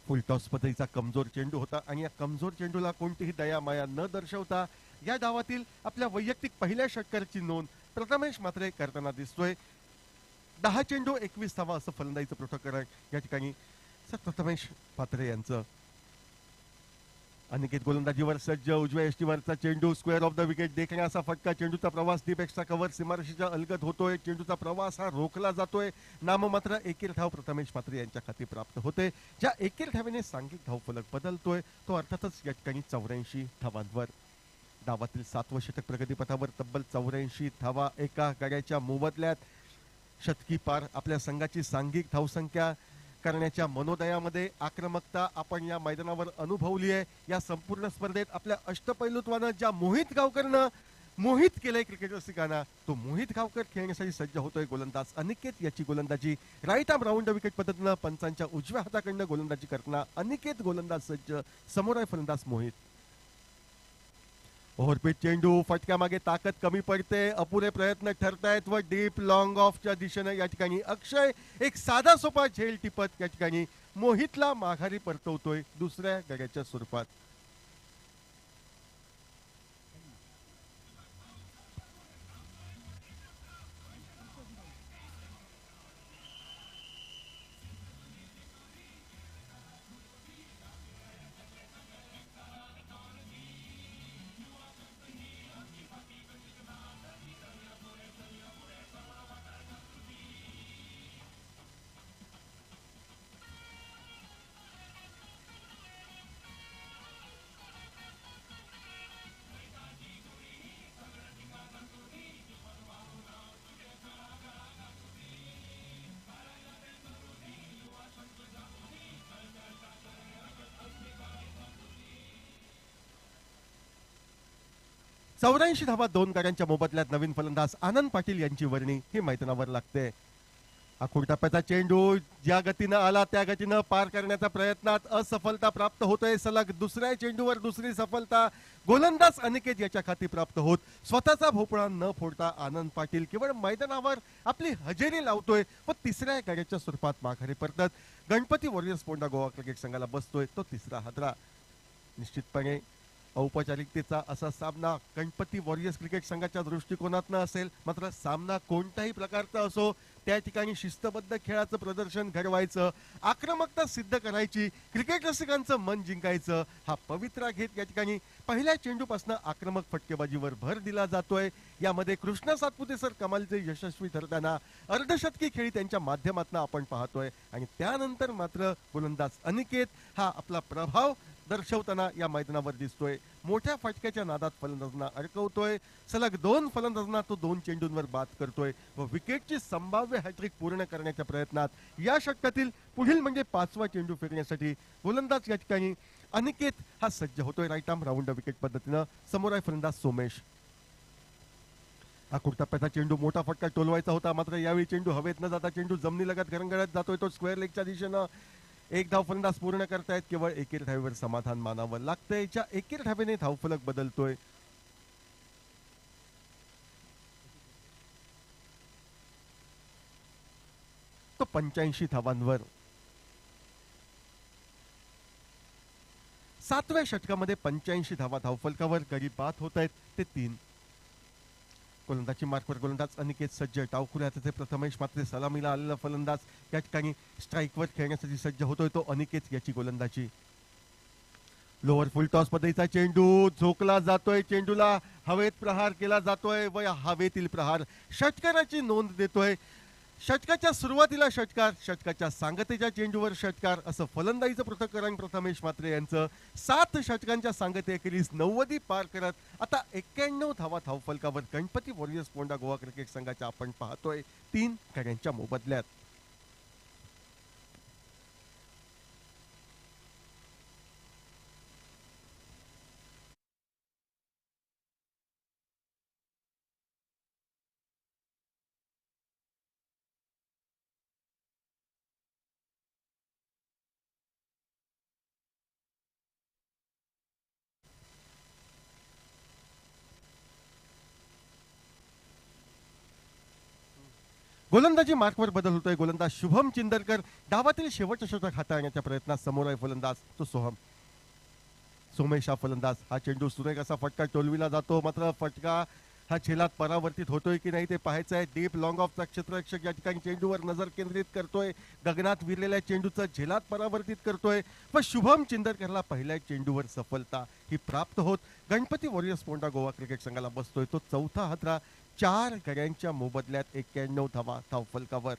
फुलटॉस पद्धतीचा कमजोर चेंडू होता आणि या कमजोर चेंडूला कोणतीही दयामाया न दर्शवता या डावातील आपल्या वैयक्तिक पहिल्या षटकाराची नोंद प्रथमेश मात्रे करताना दिसतोय. 10 चेंडू 21 धावा असं फलंदाजीचं पृथक्करण या ठिकाणी प्रथमेश मात्रे यांचं. अनिकेत गोलंदाजीवर सज्ज, उजव्या यष्टीवरचा चेंडू स्क्वेअर ऑफ द विकेट देखण्या असा फटका. चेंडूचा प्रवास डीप एक्स्ट्रा कव्हर सीमारेषेच्या अलगद होतोय. चेंडूचा प्रवास हा रोखला जातोय. नाममात्र एकेर धाव प्रथमेश मात्रे यांच्या खाती प्राप्त होते. ज्या एकेर धावेने सांघिक धावफलक बदलतोय तो अर्थातच या ठिकाणी 84 धावांवर. डावातील 7वं षटक प्रगतीपथावर तब्बल 84 धावा एका गाड्याच्या मोबदल्यात. शतकी पार आपल्या संघाची सांघिक धावसंख्या करण्याच्या मनोदयामध्ये आक्रमकता आपण या मैदानावर अनुभवली आहे. या संपूर्ण स्पर्धेत आपल्या अष्टपैलुत्वानं ज्या मोहित गावकरनं मोहित केलंय क्रिकेट रसिकांना, तो मोहित गावकर खेळण्यासाठी सज्ज होतोय. गोलंदाज अनिकेत याची गोलंदाजी राईट आर्म राऊंड विकेट पद्धतीनं पंचांच्या उजव्या हाताकडनं गोलंदाजी करताना अनिकेत गोलंदाज सज्ज, समोर आहे फलंदाज मोहित. ओव्हरपीच चेंडू, फटक्या मागे ताकद कमी पडते, अपुरे प्रयत्न ठरतायत व डीप लॉंग ऑफच्या दिशेने या ठिकाणी अक्षय एक साधा सोपा झेल टिपत या ठिकाणी मोहितला माघारी परतवतोय दुसऱ्या गड्याच्या स्वरूपात. चौऱ्याऐंशी धावा 2 गाड्यांच्या मोबदल्यात नवीन फलंदाज आनंद पाटील यांची वर्णी ही मैदानावर लागते. आखूड टप्प्याचा चेंडू ज्या गतीनं आला त्या गतीनं पार करण्याच्या प्रयत्नात असफलता प्राप्त होतोय. सलग दुसऱ्या चेंडूवर दुसरी सफलता गोलंदाज अनिकेत याच्या खाती प्राप्त होत स्वतःचा भोपळा न फोडता आनंद पाटील केवळ मैदानावर आपली हजेरी लावतोय व तिसऱ्या गाड्याच्या स्वरूपात माघारी परतत गणपती वॉरियर्स पोंडा गोवा क्रिकेट संघाला बसतोय तो तिसरा हादरा. निश्चितपणे औपचारिकतेचा असा सामना गणपती वॉरियर्स क्रिकेट संघाच्या दृष्टिकोनातनं असेल, मात्र सामना कोणत्याही प्रकारचा असो त्या ठिकाणी शिस्तबद्ध खेळाचं प्रदर्शन घडवायचं, आक्रमकता सिद्ध करायची, क्रिकेट रसिकांचं मन जिंकायचं हा पवित्रा घेत या ठिकाणी पहिल्या चेंडूपासून आक्रमक फटकेबाजीवर भर दिला जातोय. यामध्ये कृष्णा सातपुते सर कमालीचे यशस्वी ठरताना अर्धशतकी खेळी त्यांच्या माध्यमातून आपण पाहतोय आणि त्यानंतर मात्र गोलंदाज अनिकेत हा आपला प्रभाव दर्शवताना या मैदानावर दिसतोय. मोठ्या फटक्याच्या नादात फलंदाजांना अडकवतोय. सलग 2 फलंदाजांना तो 2 चेंडूंवर बाद करतोय व विकेटची संभाव्य हॅट्रिक पूर्ण करण्याच्या प्रयत्नात या षटकातील पुढील म्हणजे 5वा चेंडू फेकण्यासाठी गोलंदाज या ठिकाणी अनिकेत हा सज्ज होतोय राईट आर्म राऊंड विकेट पद्धतीनं. समोर आहे फलंदाज सोमेश. आखूड टप्प्याचा चेंडू मोठा फटका टोलवायचा होता, मात्र यावेळी चेंडू हवेत न जाता चेंडू जमिनीलगत घरंगळत जातोय. तो स्क्वेअर लेगच्या दिशेनं एक धाव फलंदाज पूर्ण करतायत. केवळ एकेर धावेवर समाधान मानावं लागतंय. ज्या एकेर धावेने धावफलक बदलतोय तो 85 धावांवर. 7व्या षटकामध्ये 85 धावा धावफलकावर गडी बाद होत आहेत ते 3. गोलंदाजी मार्कवर गोलंदाज अनिकेत सज्ज. डावखुऱ्या हाताचे प्रथमेश मात्र सलामीला आलेला फलंदाज या ठिकाणी स्ट्राईकवर खेळण्यासाठी सज्ज होतोय तो अनिकेत याची गोलंदाजी. लोअर फुल टॉस पद्धतीचा चेंडू झोकला जातोय. चेंडूला हवेत प्रहार केला जातोय व या हवेतील प्रहार षटकाराची नोंद देतोय. षटकाच्या सुरुवातीला षटकार, षटकाच्या सांगतेच्या चेंडूवर षटकार असं फलंदाजीचं पृथक्करण प्रथमेश मात्रे यांचं. 7 षटकांच्या सांगतेखेरीज 90 पार करत आता 91 धावा धावफलकावर गणपती वॉरियर्स पोंडा गोवा क्रिकेट संघाच्या आपण पाहतोय 3 गाड्यांच्या मोबदल्यात. गोलंदाजी मार्कवर बदल होतोय. गोलंदाज शुभम चिंदरकर डावातील शेवटचं षटक हाताळण्याच्या प्रयत्नात समोर आहे. फलंदाज तो सोमेश हा फलंदाज. हा चेंडू सुरेख असा फटका टोलविला जातो, मात्र फटका हा झेलात परावर्तित होतोय की नाही ते पाहायचं आहे. डीप लॉंग ऑफचा क्षेत्ररक्षक या ठिकाणी चेंडूवर नजर केंद्रित करतोय. गगनात विरलेल्या चेंडूचं झेलात परावर्तित करतोय व शुभम चिंदरकरला पहिल्या चेंडूवर सफलता ही प्राप्त होत गणपती वॉरियर्स पोंडा गोवा क्रिकेट संघाला बसतोय तो चौथा हादरा. 4 गड्यांच्या मोबदल्यात 91 धावा धावफलकावर.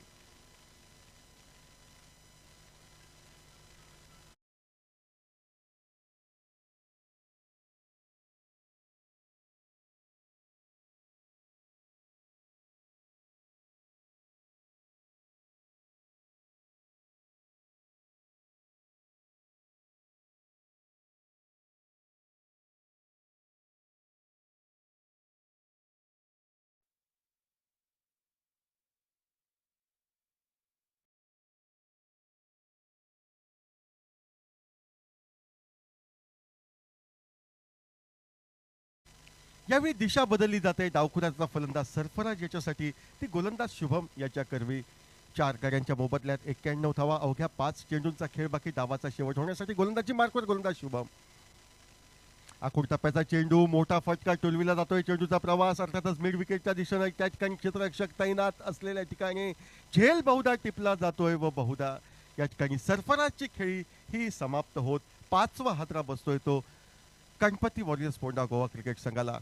यावेळी दिशा बदलली जाते. डावखुराचा फलंदाज सरफराज याच्यासाठी ती गोलंदाज शुभम याच्या करवी. 4 गड्यांच्या मोबदल्यात 91 धावा. अवघ्या 5 चेंडूंचा खेळ बाकी. डावाचा शेवट होण्यासाठी गोलंदाजी मार्कवर गोलंदाज शुभम. आखूड टप्प्याचा चेंडू, मोठा फटका टोलविला जातोय. चेंडूचा प्रवास अर्थातच मिड विकेटच्या दिशेने त्या ठिकाणी क्षेत्ररक्षक तैनात असलेल्या ठिकाणी झेल बहुधा टिपला जातोय व बहुधा या ठिकाणी सरफराजची खेळी ही समाप्त होत 5वा हादरा बसतोय तो गणपती वॉरियर्स पोंडा गोवा क्रिकेट संघाला.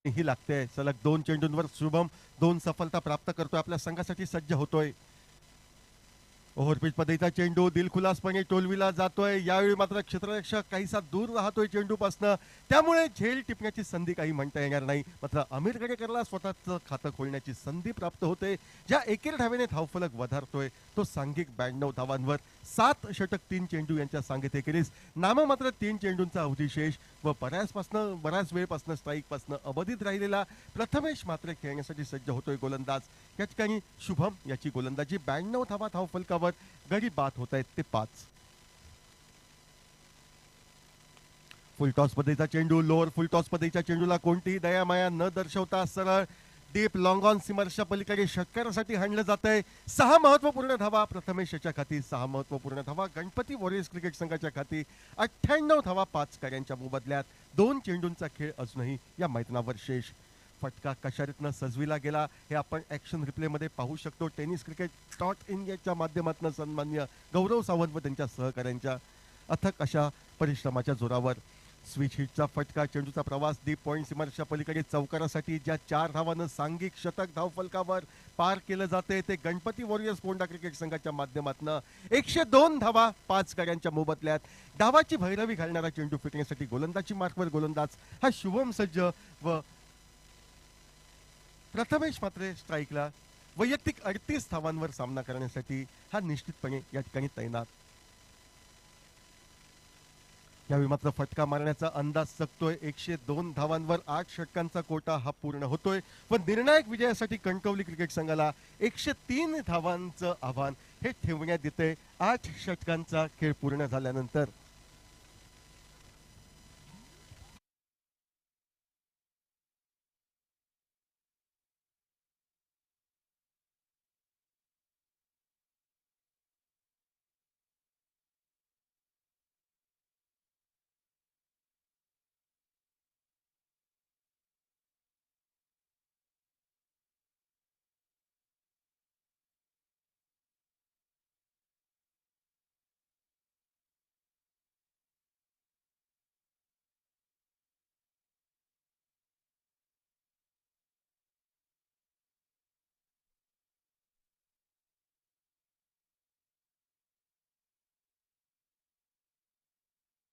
ही लागते. सलग 2 चेंडूंवर शुभम 2 सफलता प्राप्त करतोय. आपल्या संघासाठी सज्ज होतोय. ओव्हरपिच पद्धतीचा चेंडू दिलखुलासपणे टोलविला जातोय. यावेळी मात्र क्षेत्ररक्षक काहीसा दूर राहतोय चेंडूपासनं, त्यामुळे झेल टिपण्याची संधी काही म्हणता येणार नाही. मात्र अमीर गडेकरला स्वतःचं खातं खोलण्याची संधी प्राप्त होते. ज्या एकेरी धावेने धावफलक वधारतोय तो सांघिक 92 धावांवर. 7 षटक 3 चेंडू यांच्या सांगित एकेरीस नाममात्र 3 चेंडूंचा अवधिशेष व बऱ्याच वेळपासनं स्ट्राईकपासनं अबाधित राहिलेला प्रथमेश मात्र खेळण्यासाठी सज्ज होतोय गोलंदाज. या ठिकाणी शुभम याची गोलंदाजी. 92 धावा धावफलकावर. गडी बाद होत आहेत ते 5. फुलटॉस पद्धतीचा चेंडू, लोअर फुलटॉस पद्धतीच्या चेंडूला कोणतीही दयामाया न दर्शवता सरळ डीप लॉंग ऑन सीमर्सच्या पलीकडे षटकारासाठी हाणलं जात आहे. 6 महत्वपूर्ण धावा प्रथमेश याच्या खाती. 6 महत्वपूर्ण धावा गणपती वॉरियर्स क्रिकेट संघाच्या खाती. 98 धावा 5 गड्यांच्या मोबदल्यात. 2 चेंडूंचा खेळ अजूनही या मैदानावर शेष. फटका कशा रीतनं सजविला गेला हे आपण ॲक्शन रिप्लेमध्ये पाहू शकतो. टेनिस क्रिकेट .in याच्या माध्यमातून सन्मान्य गौरव सावंत व त्यांच्या सहकाऱ्यांच्या अथक अशा परिश्रमाच्या जोरावर. स्विच हिटचा फटका, चेंडूचा प्रवास डीप पॉईंट सीमारेषेच्या पलीकडे चौकारासाठी ज्या 4 धावानं सांघिक शतक धावफलकावर पार केलं जाते ते गणपती वॉरियर्स पोंडा क्रिकेट संघाच्या माध्यमातून. 102 धावा 5 गड्यांच्या मोबदल्यात. डावाची भैरवी घालणारा चेंडू फेकण्यासाठी गोलंदाजी मार्कवर गोलंदाज हा शुभम सज्ज व प्रथमेश मात्र स्ट्राईकला. वैयक्तिक 38 धावांवर सामना करण्यासाठी हा निश्चितपणे या ठिकाणी तैनात. यावेळी मात्र फटका मारण्याचा अंदाज चकतोय. 102 धावांवर 8 षटकांचा कोटा हा पूर्ण होतोय व निर्णायक विजयासाठी कणकवली क्रिकेट संघाला 103 धावांचं आव्हान हे ठेवण्यात येते 8 षटकांचा खेळ पूर्ण झाल्यानंतर.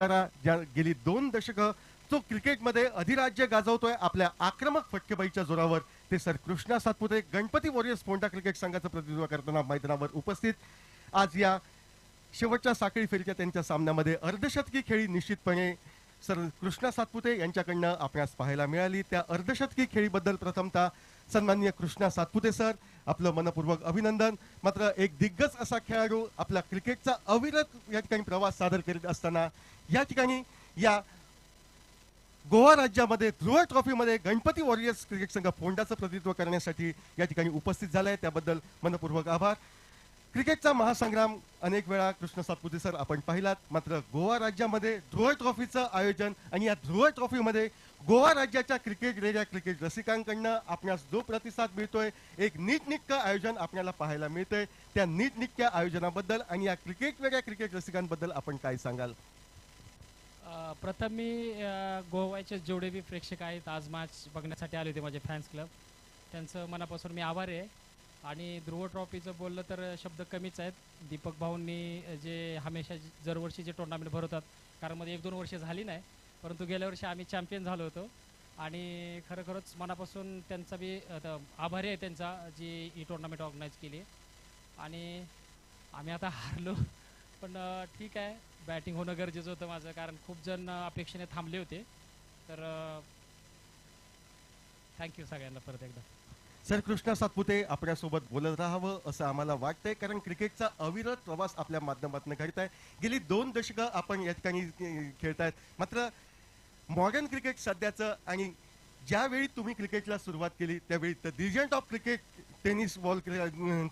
ज्या गेली 2 दशकं जो क्रिकेटमध्ये अधिराज्य गाजवतोय आपल्या आक्रमक फटकेबाईच्या जोरावर, ते sir Krishna Satpute Ganpati warriors Ponda cricket संघाचं प्रतिनिधित्व करताना मैदानावर उपस्थित. आज या शेवटच्या साखळी फेरीच्या त्यांच्या सामन्यामध्ये अर्धशतकी खेळी निश्चितपणे सर कृष्णा सातपुते यांच्याकडनं आपल्यास पाहायला मिळाली. त्या अर्धशतकी खेळीबद्दल प्रथमतः सन्माननीय कृष्णा सातपुते सर आपलं मनपूर्वक अभिनंदन. मात्र एक दिग्गज असा खेळाडू आपला क्रिकेटचा अविरत या ठिकाणी प्रवास सादर करीत असताना या ठिकाणी या गोवा राज्यामध्ये ध्रुव ट्रॉफीमध्ये गणपती वॉरियर्स क्रिकेट संघ फोंडाचं प्रतिनिधित्व करण्यासाठी या ठिकाणी उपस्थित झालाय, त्याबद्दल मनपूर्वक आभार. क्रिकेटचा महासंग्राम अनेक वेळा कृष्ण सातपुते सर आपण पाहिलात. मात्र गोवा राज्यामध्ये ध्रुव ट्रॉफीचं आयोजन आणि या ध्रुव ट्रॉफीमध्ये गोवा राज्याच्या क्रिकेट रेड्या क्रिकेट रसिकांकडनं आपणास जो प्रतिसाद मिळतोय, एक नीटनेटकं आयोजन आपल्याला पाहायला मिळतंय, त्या नीटनेटक्या आयोजनाबद्दल आणि या क्रिकेट वेगळ्या क्रिकेट रसिकांबद्दल आपण काय सांगाल? प्रथम मी गोव्याचे जेवढे बी प्रेक्षक आहेत आज मॅच बघण्यासाठी आले होते माझे फॅन्स क्लब, त्यांचं मनापासून मी आभारी आहे. आणि ध्रुव ट्रॉफीचं बोललं तर शब्द कमीच आहेत. दीपक भाऊंनी जे हमेशा दरवर्षी जे टुर्नामेंट भरवतात, कारण मध्ये 1-2 वर्षे झाली नाही, परंतु गेल्या वर्षी आम्ही चॅम्पियन झालो होतो आणि खरोखरच मनापासून त्यांचा बी आभारी आहे त्यांचा, जी ही टुर्नामेंट ऑर्गनाईज केली. आणि आम्ही आता हारलो पण ठीक आहे, बॅटिंग होणं गरजेचं होतं माझं, कारण खूप जण अपेक्षेने थांबले होते. तर थँक्यू सगळ्यांना परत एकदा. सर कृष्णा सातपुते आपल्यासोबत बोलत राहावं असं आम्हाला वाटतंय, कारण क्रिकेटचा अविरत प्रवास आपल्या माध्यमातून घडताय. गेली 2 दशकं आपण या ठिकाणी खेळतायत. मात्र मॉडर्न क्रिकेट सध्याचं आणि ज्यावेळी तुम्ही क्रिकेटला सुरुवात केली त्यावेळी the legend of cricket tennis ball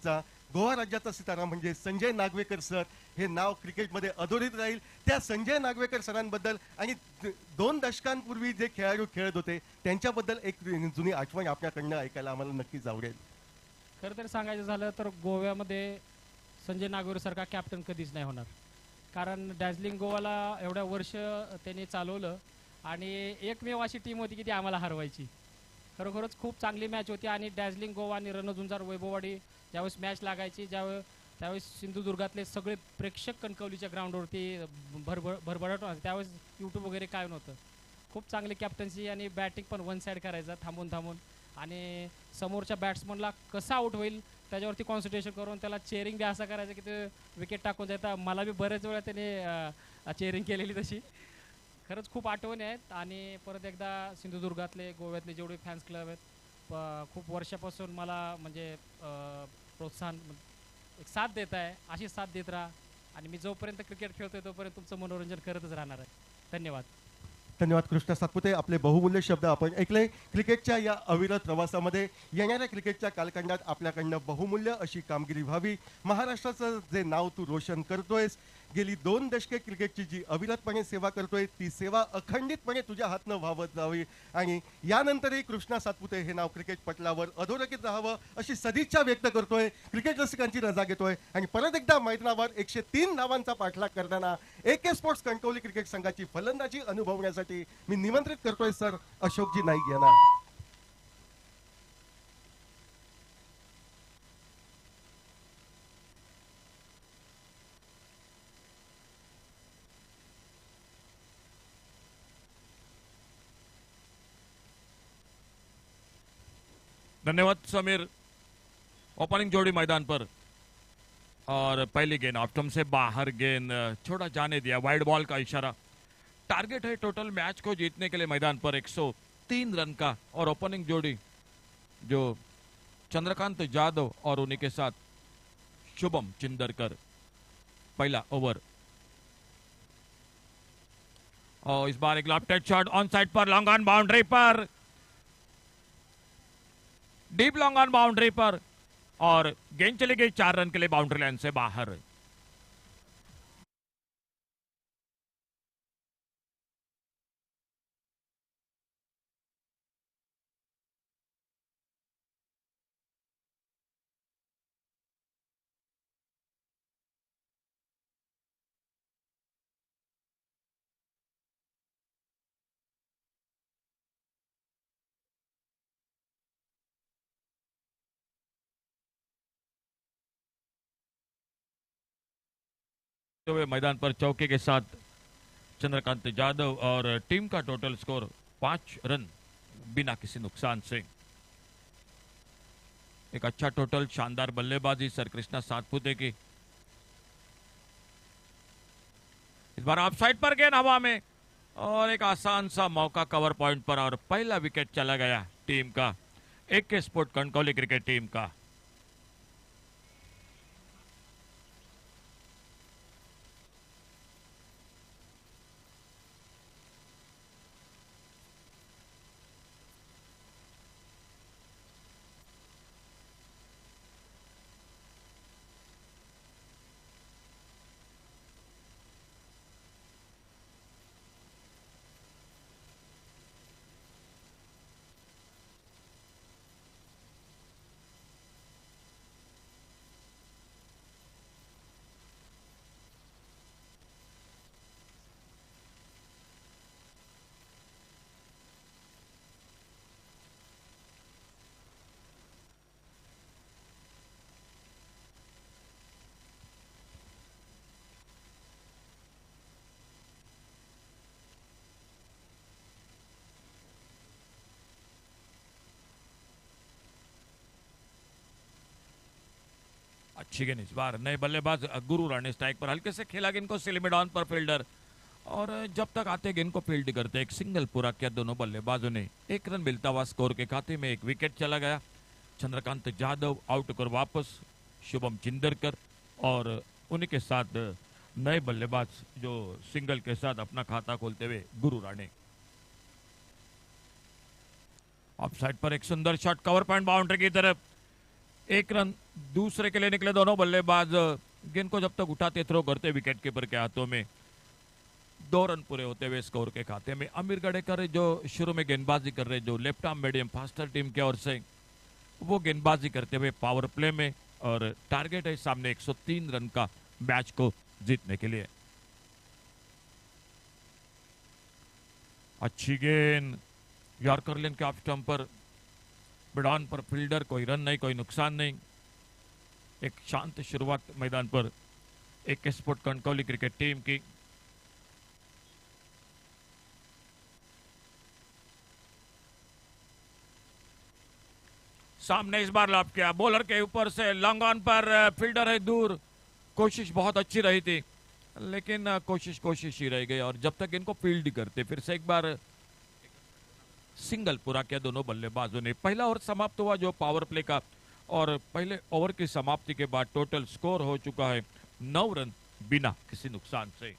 चा गोवा राज्याचा सितारा म्हणजे संजय नागवेकर सर हे नाव क्रिकेटमध्ये अधोरेखित राहील. त्या संजय नागवेकर सरांबद्दल आणि 2 दशकांपूर्वी जे खेळाडू खेळत होते त्यांच्याबद्दल एक जुनी आठवण आपल्याकडनं ऐकायला आम्हाला नक्कीच आवडेल. खरं तर सांगायचं झालं तर गोव्यामध्ये संजय नागवेरसारखा कॅप्टन कधीच नाही होणार, कारण डॅझलिंग गोवाला एवढ्या वर्ष त्यांनी चालवलं आणि एकमेव अशी टीम होती की ती आम्हाला हरवायची. खरोखरच खूप चांगली मॅच होती आणि डॅझलिंग गोवा आणि रणझुंजार वैभववाडी ज्यावेळेस मॅच लागायची त्यावेळेस सिंधुदुर्गातले सगळे प्रेक्षक कणकवलीच्या ग्राउंडवरती भरभराट होते. त्यावेळेस यूट्यूब वगैरे काय नव्हतं. खूप चांगली कॅप्टन्सी आणि बॅटिंग पण वन साईड करायचं थांबून आणि समोरच्या बॅट्समनला कसा आउट होईल त्याच्यावरती कॉन्सन्ट्रेशन करून त्याला चेअरिंग बी असं करायचं की ते विकेट टाकून जायचं. मला बी बऱ्याच वेळा त्याने चेअरिंग केलेली तशी. खरंच खूप आठवणी आहेत. आणि परत एकदा सिंधुदुर्गातले गोव्यातले जेवढे फॅन्स क्लब आहेत खूप वर्षापासून मला म्हणजे प्रोत्साहन एक साथ देत आहे, अशी साथ देत राहा आणि मी जोपर्यंत क्रिकेट खेळतोय तोपर्यंत तुमचं मनोरंजन करतच राहणार आहे. धन्यवाद. धन्यवाद कृष्णा सातपुते. आपले बहुमूल्य शब्द आपण ऐकले. क्रिकेटच्या या अविरत प्रवासामध्ये येणाऱ्या क्रिकेटच्या कालखंडात आपल्याकडनं बहुमूल्य अशी कामगिरी व्हावी. महाराष्ट्राचं जे नाव तू रोशन करतोयस, गेली 2 दशके क्रिकेटची जी अविरतपणे सेवा करतोय ती सेवा अखंडितपणे तुझ्या हातनं व्हावत जावी आणि यानंतरही कृष्णा सातपुते हे नाव क्रिकेट पटलावर अधोरेखित राहावं अशी सदिच्छा व्यक्त करतोय. क्रिकेट रसिकांची रजा घेतोय आणि परत एकदा मैदानावर 103 धावांचा पाठलाग करताना AK स्पोर्ट्स कणकवली क्रिकेट संघाची फलंदाजी अनुभवण्यासाठी मी निमंत्रित करतोय सर अशोकजी नाईक यांना. धन्यवाद समीर. ओपनिंग जोड़ी मैदान पर और पहली गेंद ऑफ स्टंप से बाहर, गेंद छोड़ा जाने दिया, वाइड बॉल का इशारा. टारगेट है टोटल मैच को जीतने के लिए मैदान पर 103 रन का. और ओपनिंग जोड़ी जो चंद्रकांत जाधव और उन्हीं के साथ शुभम चिंदरकर. पहला ओवर और इस बार एक लॉफ्टेड शॉट ऑन साइड पर, लॉन्ग ऑन बाउंड्री पर, डीप लॉन्ग ऑन बाउंड्री पर और गेंद चली गई 4 रन के लिए बाउंड्री लाइन से बाहर. हुए मैदान पर चौके के साथ चंद्रकांत यादव और टीम का टोटल स्कोर 5 रन बिना किसी नुकसान से। एक अच्छा टोटल, शानदार बल्लेबाजी सर कृष्णा सातपुते की। इस बार ऑफ साइड पर गेंद हवा में और एक आसान सा मौका कवर पॉइंट पर और पहला विकेट चला गया टीम का, AK sport Kankavli cricket team का। अच्छी गेंद इस बार, नए बल्लेबाज गुरु राणे स्ट्राइक पर हल्के से खेला गेंद को स्लिमिड ऑन पर फील्डर, और जब तक आते गेंद को फील्ड करते एक सिंगल पूरा किया दोनों बल्लेबाजों ने। 1 रन मिलता हुआ स्कोर के खाते में, 1 विकेट चला गया। चंद्रकांत यादव आउट होकर वापस, शुभम चिंदरकर और उन्हीं के साथ नए बल्लेबाज जो सिंगल के साथ अपना खाता खोलते हुए गुरु राणे। ऑफ साइड पर एक सुंदर शॉट, कवर पॉइंट बाउंड्री की तरफ, 1 रन दूसरे के लिए निकले दोनों बल्लेबाज। गेंद को जब तक उठाते थ्रो करते विकेट कीपर के हाथों में, 2 रन पूरे होते हुए स्कोर के खाते में। अमीर गडेकर जो शुरू में गेंदबाजी कर रहे, जो left arm medium faster team की ओर से, वो गेंदबाजी करते हुए पावर प्ले में, और टारगेट है सामने 103 रन का मैच को जीतने के लिए। अच्छी गेंद यॉर्कर लेन के ऑफ स्टंप पर, मिड ऑन पर फील्डर, कोई रन नहीं, कोई नुकसान नहीं। एक शांत शुरुआत मैदान पर AK sport Kankavli cricket team की। सामने इस बार लॉब किया, बॉलर के ऊपर से लॉन्ग ऑन पर, फील्डर है दूर। कोशिश बहुत अच्छी रही थी, लेकिन कोशिश ही रह गई, और जब तक इनको फील्ड करते फिर से एक बार सिंगल पूरा किया दोनों बल्लेबाजों ने। पहला ओवर समाप्त हुआ जो पावर प्ले का, और पहले ओवर की समाप्ति के बाद टोटल स्कोर हो चुका है 9 रन बिना किसी नुकसान से।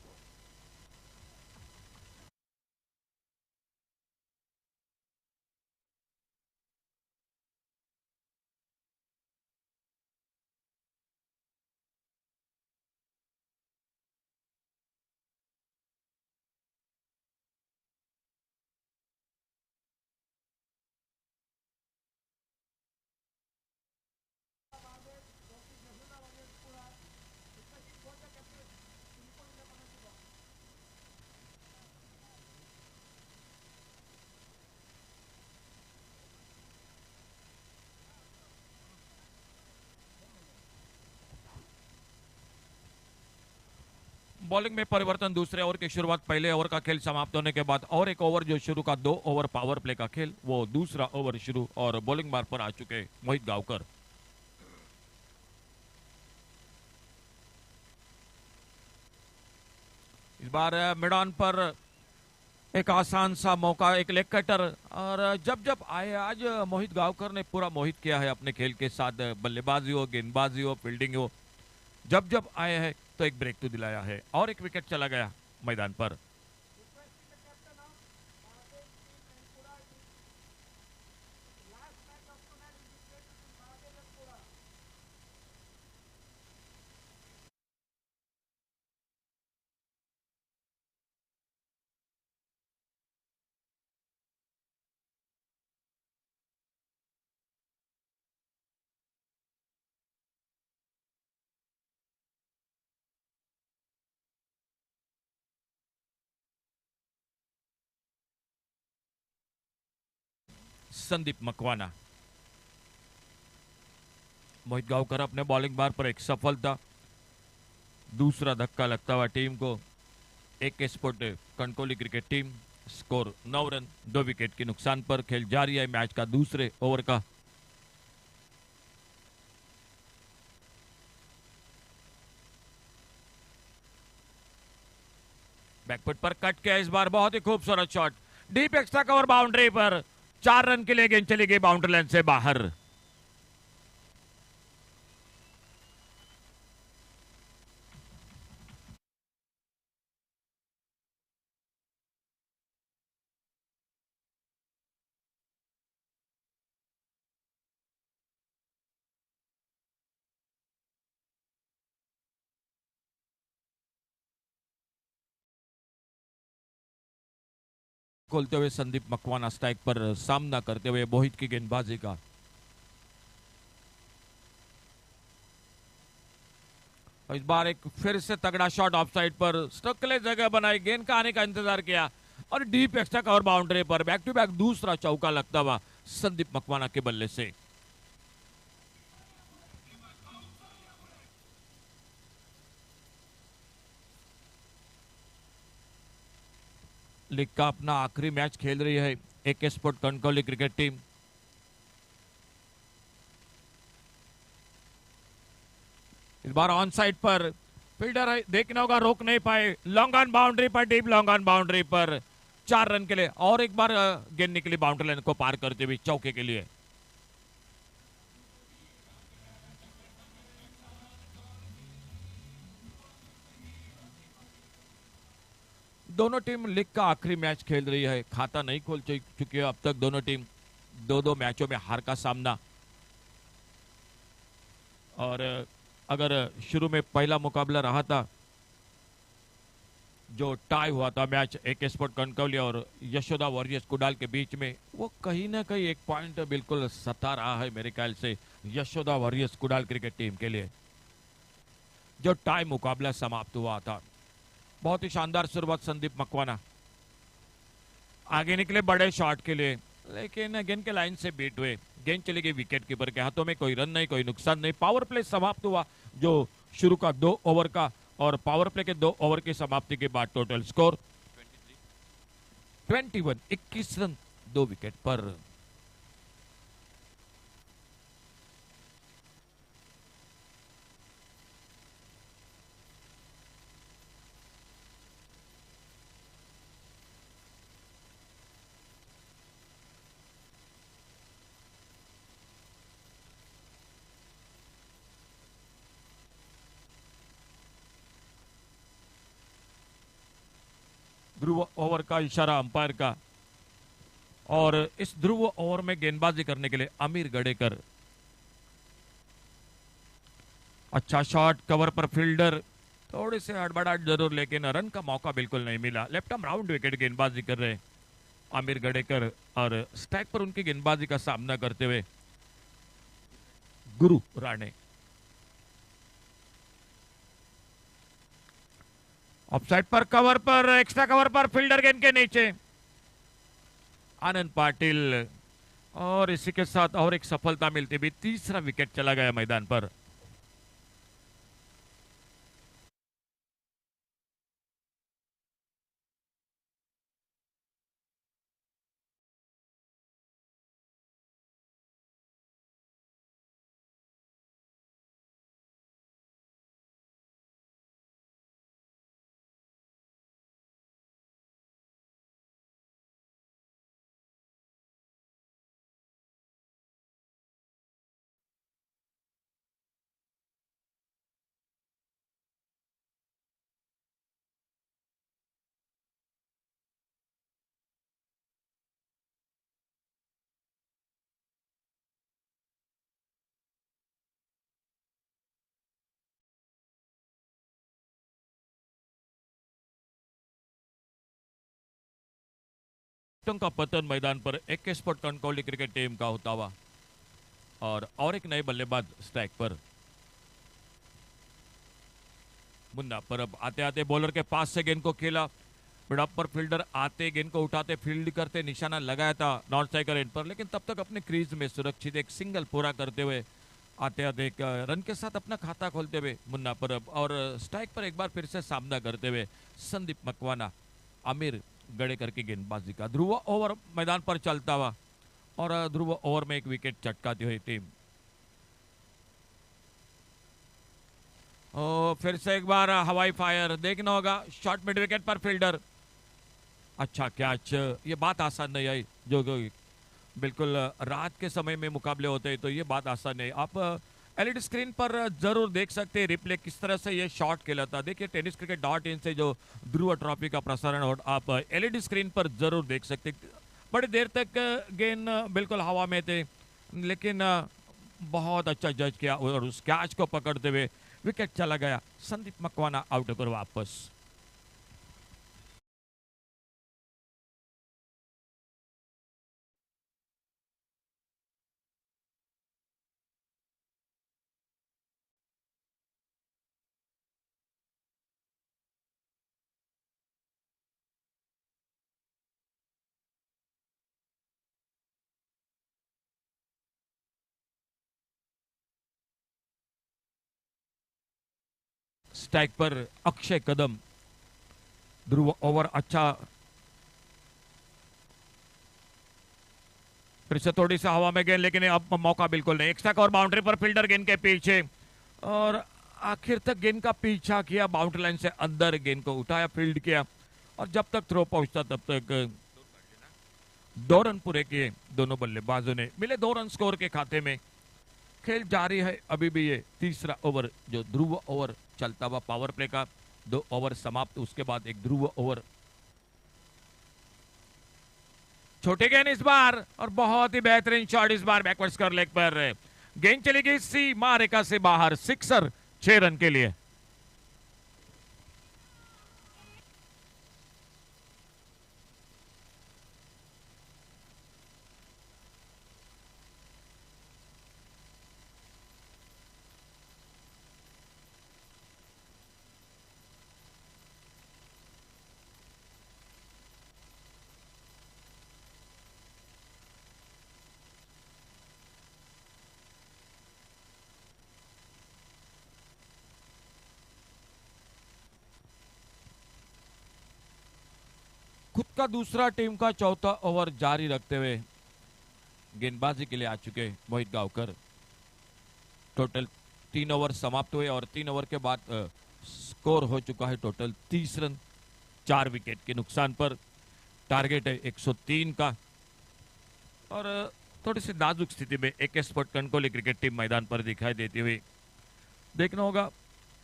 बॉलिंग में परिवर्तन दूसरे ओवर की शुरुआत, पहले ओवर का खेल समाप्त होने के बाद और एक ओवर जो शुरू का 2 ओवर पावर प्ले का खेल, वो दूसरा ओवर शुरू, और बॉलिंग मार्ग पर आ चुके मोहित गावकर। इस बार मिड ऑन पर एक आसान सा मौका, एक लेग कटर, और जब जब आए आज मोहित गावकर ने पूरा मोहित किया है अपने खेल के साथ, बल्लेबाजी हो, गेंदबाजी हो, फील्डिंग हो, जब जब आए हैं तो एक ब्रेक तो दिलाया है, और एक विकेट चला गया मैदान पर। संदीप मकवाना, मोहित गावकर अपने बॉलिंग बार पर एक सफलता, दूसरा धक्का लगता हुआ टीम को। AK sport Kankavli cricket team. Score 9 run 2 wicket के नुकसान पर खेल जारी है मैच का दूसरे ओवर का। बैकफुट पर कट किया इस बार, बहुत ही खूबसूरत shot, deep extra cover boundary पर 4 रन के लिए गेंद चली गई बाउंड्री लाइन से बाहर। खोलते हुए संदीप मकवाना स्ट्राइक पर सामना करते हुए मोहित की गेंदबाजी का। इस बार एक फिर से तगड़ा शॉट ऑफ साइड पर, स्ट्रोक के लिए जगह बनाई, गेंद का आने का इंतजार किया और डीप एक्स्ट्रा कवर बाउंड्री पर बैक टू बैक दूसरा चौका लगता हुआ संदीप मकवाना के बल्ले से। लीग का अपना आखिरी मैच खेल रही है AK sport Kankavli cricket team. इस बार ऑन साइड पर फील्डर देखना होगा, रोक नहीं पाए, लॉन्ग ऑन बाउंड्री पर, डीप लॉन्ग ऑन बाउंड्री पर 4 रन के लिए और एक बार गेंद निकली बाउंड्री लाइन को पार करते हुए चौके के लिए। दोनों टीम लीग का आखिरी मैच खेल रही है, खाता नहीं खोल चुकी है अब तक दोनों टीम। 2-2 मैचों में हार का सामना। और अगर शुरू में पहला मुकाबला रहा था जो टाई हुआ था मैच AK स्पोर्ट कणकौली और यशोदा वॉरियर्स कुडाल के बीच में, वो कहीं ना कहीं एक पॉइंट बिल्कुल सता रहा है मेरे ख्याल से Yashoda warriors Kudal cricket team के लिए। जो टाई मुकाबला समाप्त हुआ था, बहुत ही शानदार शुरुआत संदीप मकवाना, आगे निकले बड़े शॉट के लिए, लेकिन गेंद के लाइन से बीट हुए, गेंद चली गई विकेट कीपर के हाथों में। कोई रन नहीं, कोई नुकसान नहीं। पावर प्ले समाप्त हुआ जो शुरू का 2 ओवर का, और पावर प्ले के 2 ओवर की समाप्ति के बाद टोटल स्कोर 21, 21 रन 2 विकेट पर। ध्रुव ओवर का इशारा अंपायर का, और इस ध्रुव ओवर में गेंदबाजी करने के लिए आमिर गडेकर। अच्छा शॉट, कवर पर फील्डर थोड़ी से हड़बड़ाहट जरूर, लेकिन रन का मौका बिल्कुल नहीं मिला। लेफ्ट आर्म राउंड विकेट गेंदबाजी कर रहे आमिर गडेकर, और स्ट्राइक पर उनकी गेंदबाजी का सामना करते हुए गुरु राणे। ऑफसाइड पर, कवर पर, एक्स्ट्रा कवर पर, फील्डर गेंद के नीचे आनंद पाटिल, और इसी के साथ और एक सफलता मिलती भी तीसरा विकेट चला गया मैदान पर। का पतन मैदान पर AK sport Kankavli cricket team का होता हुआ, और एक नए बल्लेबाज स्ट्राइक पर। मुन्ना परब आते आते बॉलर के पास से गेंद को खेला, मिडअप पर फील्डर आते गेंद को उठाते फील्ड करते निशाना लगाया था नॉन स्ट्राइकर एंड पर, लेकिन तब तक अपने क्रीज में सुरक्षित एक सिंगल पूरा करते हुए आते आते एक रन के साथ अपना खाता खोलते हुए मुन्ना परब और स्ट्राइक पर एक बार फिर से सामना करते हुए संदीप मकवाना आमिर गड़ेकर की गेंदबाजी का ध्रुव ओवर मैदान पर चलता हुआ और ध्रुव ओवर में एक विकेट चटकाती हुई टीम। फिर से एक बार हवाई फायर देखना होगा, शॉर्ट मिड विकेट पर फील्डर अच्छा कैच। ये बात आसान नहीं आई जो बिल्कुल रात के समय में मुकाबले होते हैं तो ये बात आसान नहीं। आप एलईडी स्क्रीन पर जरूर देख सकते हैं रिप्ले किस तरह से ये शॉट खेला था। देखिए tenniscricket.in से जो ध्रुव ट्रॉफी का प्रसारण हो आप एलईडी स्क्रीन पर जरूर देख सकते हैं। बड़ी देर तक गेंद बिल्कुल हवा में थे लेकिन बहुत अच्छा जज किया और उस कैच को पकड़ते हुए विकेट चला गया। संदीप मकवाना आउट होकर वापस। स्ट्राइक पर अक्षय कदम, ध्रुव ओवर अच्छा फिर से थोड़ी सी हवा में गेंद लेकिन अब मौका बिल्कुल नहीं। एक स्टक और बाउंड्री पर फील्डर गेंद के पीछे और आखिर तक गेंद का पीछा किया, बाउंड्री लाइन से अंदर गेंद को उठाया, फील्ड किया और जब तक थ्रो पहुंचता तब तक 2 रन पूरे किए दोनों बल्लेबाजों ने। मिले 2 रन स्कोर के खाते में। खेल जारी है अभी भी। ये तीसरा ओवर जो ध्रुव ओवर चलता हुआ पावर प्ले का 2 ओवर समाप्त, उसके बाद एक ध्रुव ओवर। छोटे गेंद इस बार और बहुत ही बेहतरीन शॉट इस बार बैकवर्ड स्क्वायर लेग पर। गेंद चली गई सीमा रेखा से बाहर, सिक्सर 6 रन के लिए। खुद का दूसरा टीम का चौथा ओवर जारी रखते हुए गेंदबाजी के लिए आ चुके मोहित गांवकर। टोटल 3 ओवर समाप्त हुए और 3 ओवर के बाद स्कोर हो चुका है टोटल 30 रन 4 विकेट के नुकसान पर। टारगेट है 103 का और थोड़ी सी नाजुक स्थिति में AK sport Kankavli cricket team मैदान पर दिखाई देती हुई। देखना होगा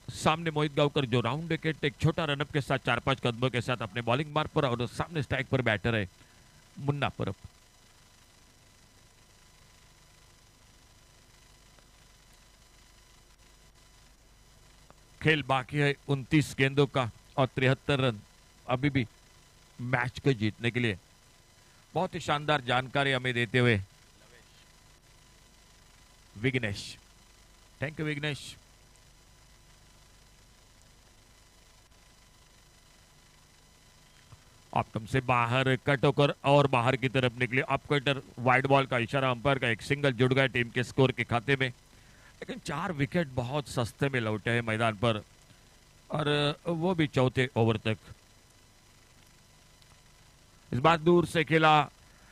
सामने मोहित गांवकर जो राउंड विकेट एक छोटा रनअप के साथ 4-5 कदमों के साथ अपने बॉलिंग मार्ग पर और सामने स्ट्राइक पर बैटर है मुन्ना परब। खेल बाकी है 29 गेंदों का और 73 रन अभी भी मैच को जीतने के लिए। बहुत ही शानदार जानकारी हमें देते हुए विघ्नेश। Thank you Vighnesh. ऑप्टम से बाहर कट होकर और बाहर की तरफ निकले। अप कटर वाइड बॉल का इशारा अंपायर का, एक सिंगल जुड़ गया टीम के स्कोर के खाते में। लेकिन 4 विकेट बहुत सस्ते में लौटे हैं मैदान पर और वो भी चौथे ओवर तक। इस बार दूर से खेला,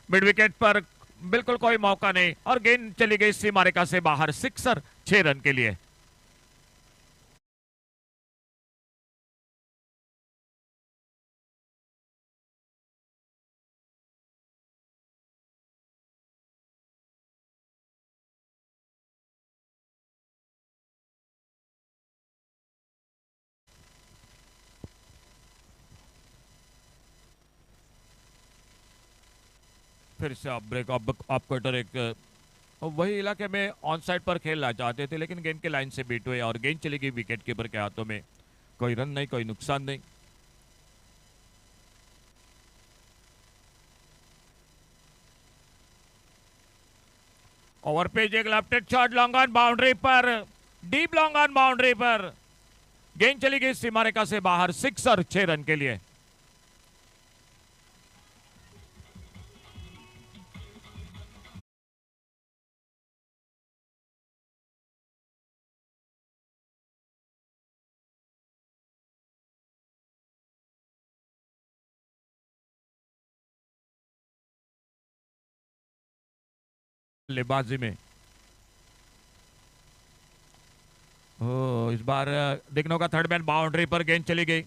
मिड विकेट पर बिल्कुल कोई मौका नहीं और गेंद चली गई सीमा रेखा से बाहर, सिक्सर 6 रन के लिए। फिर से आप ब्रेक आप कटर एक वही इलाके में ऑन साइड पर खेलना चाहते थे लेकिन गेंद के लाइन से बीट हुए और गेंद चली गई विकेट कीपर के हाथों में। कोई रन नहीं, कोई नुकसान नहीं। ओवर पेज एक लेफ्टेड शॉट लॉन्ग ऑन बाउंड्री पर, डीप लॉन्ग ऑन बाउंड्री पर गेंद चली गई सीमा रेखा से बाहर, सिक्सर 6 रन के लिए। बल्लेबाजी में। इस बार देखने होगा थर्ड मैन बाउंड्री पर गेंद चली गई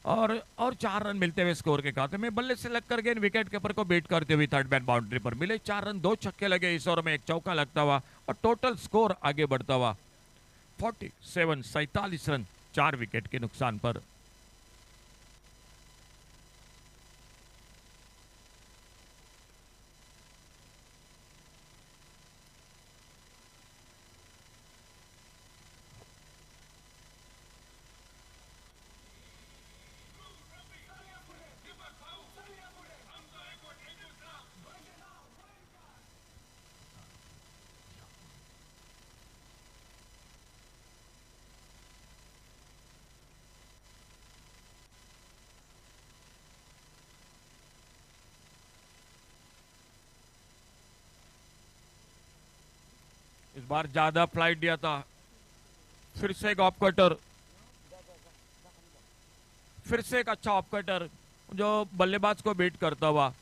और 4 रन मिलते हुए स्कोर के खाते में। बल्ले से लगकर गेंद विकेट कीपर को बीट करते हुए थर्ड मैन बाउंड्री पर मिले। 4 रन, 2 छक्के लगे इस ओवर में, एक चौका लगता हुआ और टोटल स्कोर आगे बढ़ता हुआ 47 रन 4 विकेट के नुकसान पर। इस बार ज्यादा फ्लाइट दिया था, फिर से एक ऑफ कटर, फिर से एक अच्छा ऑफ कटर जो बल्लेबाज को बीट करता हुआ।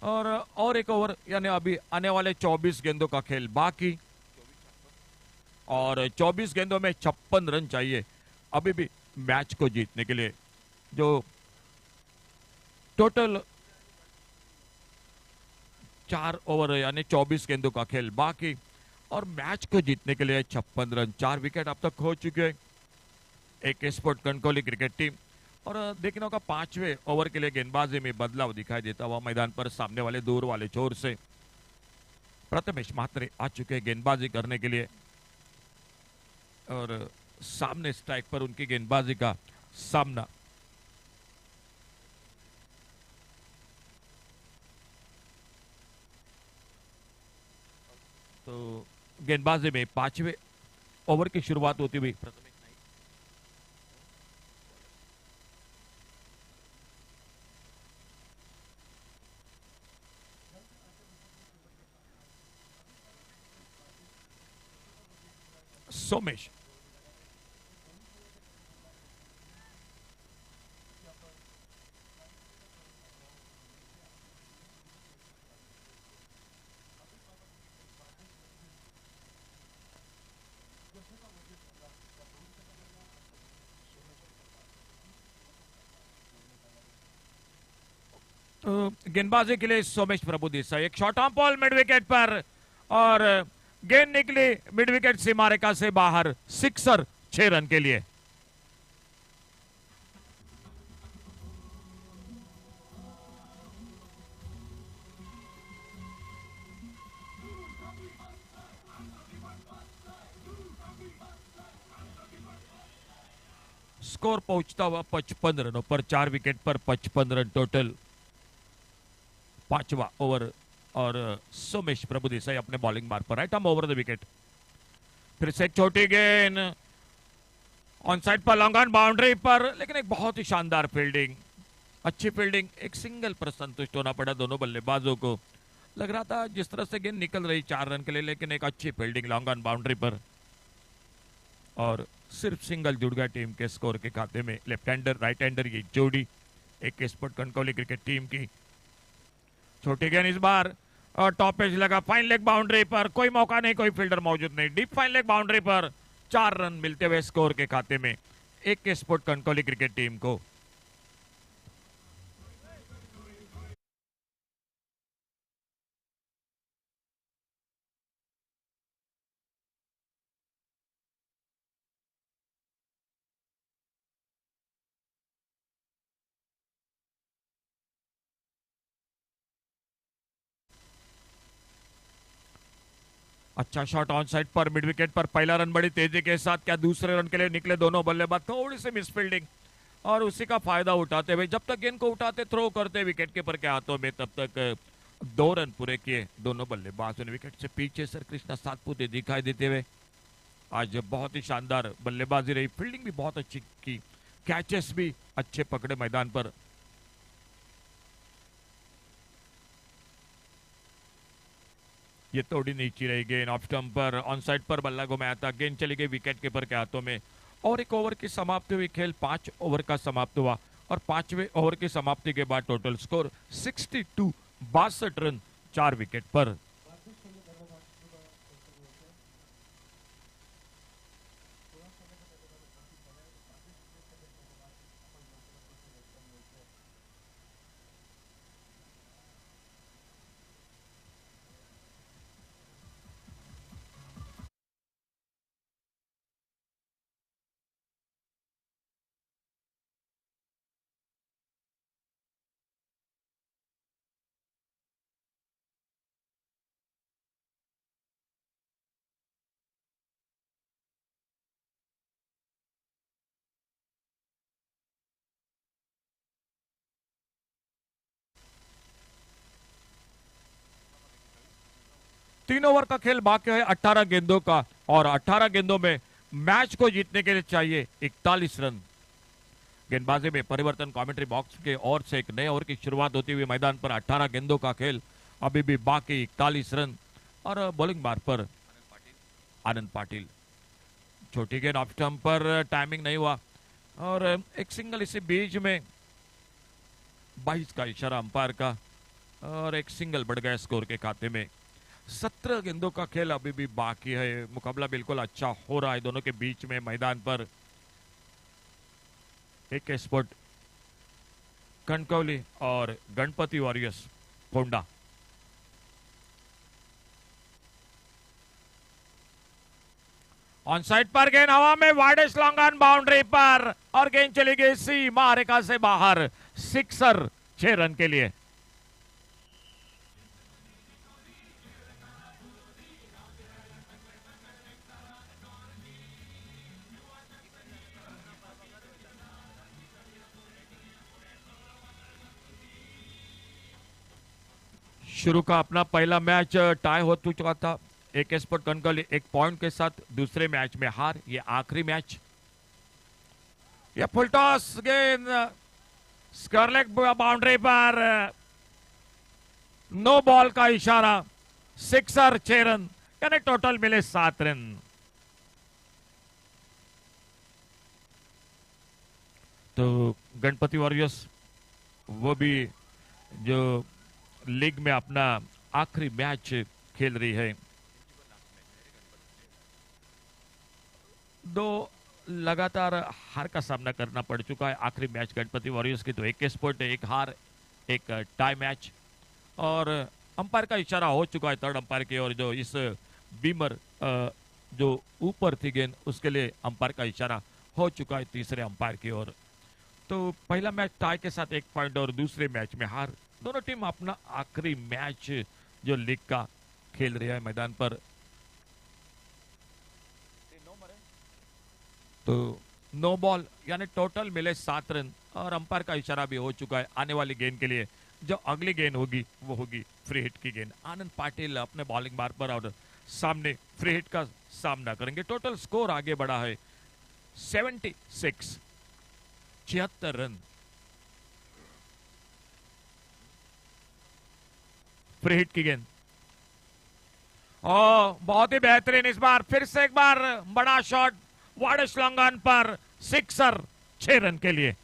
और एक ओवर यानी अभी आने वाले 24 गेंदों का खेल बाकी और 24 गेंदों में 56 रन चाहिए अभी भी मैच को जीतने के लिए। जो टोटल 4 ओवर यानी 24 गेंदों का खेल बाकी और मैच को जीतने के लिए 56 रन 4 विकेट अब तक खो चुके हैं एक स्पोर्ट कणकौली क्रिकेट टीम। और देखने होगा 5वें ओवर के लिए गेंदबाजी में बदलाव दिखाई देता हुआ मैदान पर सामने वाले दूर वाले छोर से प्रथमेश महात्रे आ चुके हैं गेंदबाजी करने के लिए और सामने स्ट्राइक पर उनकी गेंदबाजी का सामना। तो गेंदबाजी में 5वें ओवर की शुरुआत होती हुई सोमेश गेंदबाजी के लिए सोमेश प्रभु देसाई एक shot on ball mid wicket पर और गेंद निकली मिड विकेट सीमा रेखा से बाहर, सिक्सर 6 रन के लिए। स्कोर पहुंचता हुआ 55 रनों पर 4 विकेट पर 55 रन टोटल। 5वां ओवर और सोमेश प्रभु देसाई अपने बॉलिंग मार्क पर right arm over the wicket. फिर से एक छोटी गेंद ऑन साइड पर लॉन्ग ऑन बाउंड्री पर, लेकिन एक बहुत ही शानदार फील्डिंग, अच्छी फील्डिंग। एक सिंगल पर संतुष्ट होना पड़ा दोनों बल्लेबाजों को। लग रहा था जिस तरह से गेंद निकल रही 4 रन के लिए, लेकिन एक अच्छी फील्डिंग लॉन्ग ऑन बाउंड्री पर और सिर्फ सिंगल जुड़ गया टीम के स्कोर के खाते में। लेफ्ट हैंडर राइट हैंडर ये जोड़ी एक स्पोर्ट कणकौली क्रिकेट टीम की। छोटी गेंद इस बार और टॉप एज लगा फाइन लेग बाउंड्री पर, कोई मौका नहीं, कोई फील्डर मौजूद नहीं। डीप फाइन लेग बाउंड्री पर 4 रन मिलते हुए स्कोर के खाते में एक स्पोर्ट कणकौली क्रिकेट टीम को। अच्छा शॉट ऑन साइड पर मिड विकेट पर, पहला रन बड़ी तेजी के साथ, क्या दूसरे रन के लिए निकले दोनों बल्लेबाज, थोड़ी सी मिस फील्डिंग और उसी का फायदा उठाते हुए जब तक गेंद को उठाते थ्रो करते विकेट कीपर के हाथों में, तब तक 2 रन पूरे किए दोनों बल्लेबाज। विकेट से पीछे सर कृष्णा सातपुते दिखाई देते हुए आज बहुत ही शानदार बल्लेबाजी रही, फील्डिंग भी बहुत अच्छी की, कैचेस भी अच्छे पकड़े मैदान पर। ये थोड़ी नीची रही गेंद ऑफ स्टंप पर, ऑन साइड पर बल्ला घुमाया था, गेंद चली गई विकेट कीपर के हाथों में और एक ओवर की समाप्ति हुई। खेल 5 ओवर का समाप्त हुआ और 5वें ओवर की समाप्ति के बाद टोटल स्कोर 62 रन 4 विकेट पर। 3 ओवर का खेल बाकी है 18 गेंदों का, और 18 गेंदों में मैच को जीतने के लिए चाहिए 41 रन। गेंदबाजी में परिवर्तन कमेंट्री बॉक्स के ओर से एक नए ओवर की शुरुआत होती हुई मैदान पर 18 गेंदों का खेल अभी भी बाकी 41 रन। और बॉलिंग बार पर आनंद पाटिल, छोटी गेंद ऑफ स्टंप पर टाइमिंग नहीं हुआ और एक सिंगल इसी बीच में 22 का इशारा अंपायर का और एक सिंगल बढ़ गया स्कोर के खाते में। 17 गेंदों का खेल अभी भी बाकी है। मुकाबला बिल्कुल अच्छा हो रहा है दोनों के बीच में मैदान पर। एक स्पोर्ट कणकवली और Ganpati warriors Konda. On side पर गेंद हवा में, वाइडेस्ट लॉन्ग ऑन बाउंड्री पर और गेंद चली गई सीमा रेखा से बाहर। सिक्सर 6 रन के लिए। शुरू का अपना पहला मैच टाई हो चुका था। एक स्पोर्ट कणकवली 1 पॉइंट के साथ दूसरे मैच में हार। ये आखिरी मैच। ये फुल टॉस गेंद स्कॉर्लेग बाउंड्री पर, नो बॉल का इशारा। सिक्सर 6 रन, यानी टोटल मिले 7 रन। तो गणपति वॉरियर्स वो भी जो लीग में अपना आखिरी मैच खेल रही है। 2 लगातार हार का सामना करना पड़ चुका है आखिरी मैच गणपति वॉरियर्स की। तो 1 स्पोर्ट, 1 हार, 1 टाई मैच और अंपायर का इशारा हो चुका है थर्ड अंपायर की ओर। जो इस बीमर जो ऊपर थी गेंद उसके लिए अंपायर का इशारा हो चुका है तीसरे अंपायर की ओर। तो पहला मैच टाई के साथ 1 पॉइंट और दूसरे मैच में हार। दोनों टीम अपना आखिरी मैच जो लीग का खेल रही है मैदान पर। तो नो बॉल, यानी टोटल मिले 7 रन और अंपायर का इशारा भी हो चुका है आने वाली गेंद के लिए। जो अगली गेंद होगी वो होगी फ्री हिट की गेंद। आनंद पाटिल अपने बॉलिंग बार पर और सामने फ्री हिट का सामना करेंगे। टोटल स्कोर आगे बढ़ा है 76, 76 रन। फ्री हिट की गेंद बहुत ही बेहतरीन। इस बार फिर से एक बार बड़ा शॉट, वाइडेस्ट लॉन्ग ऑन पर, सिक्सर 6 रन के लिए।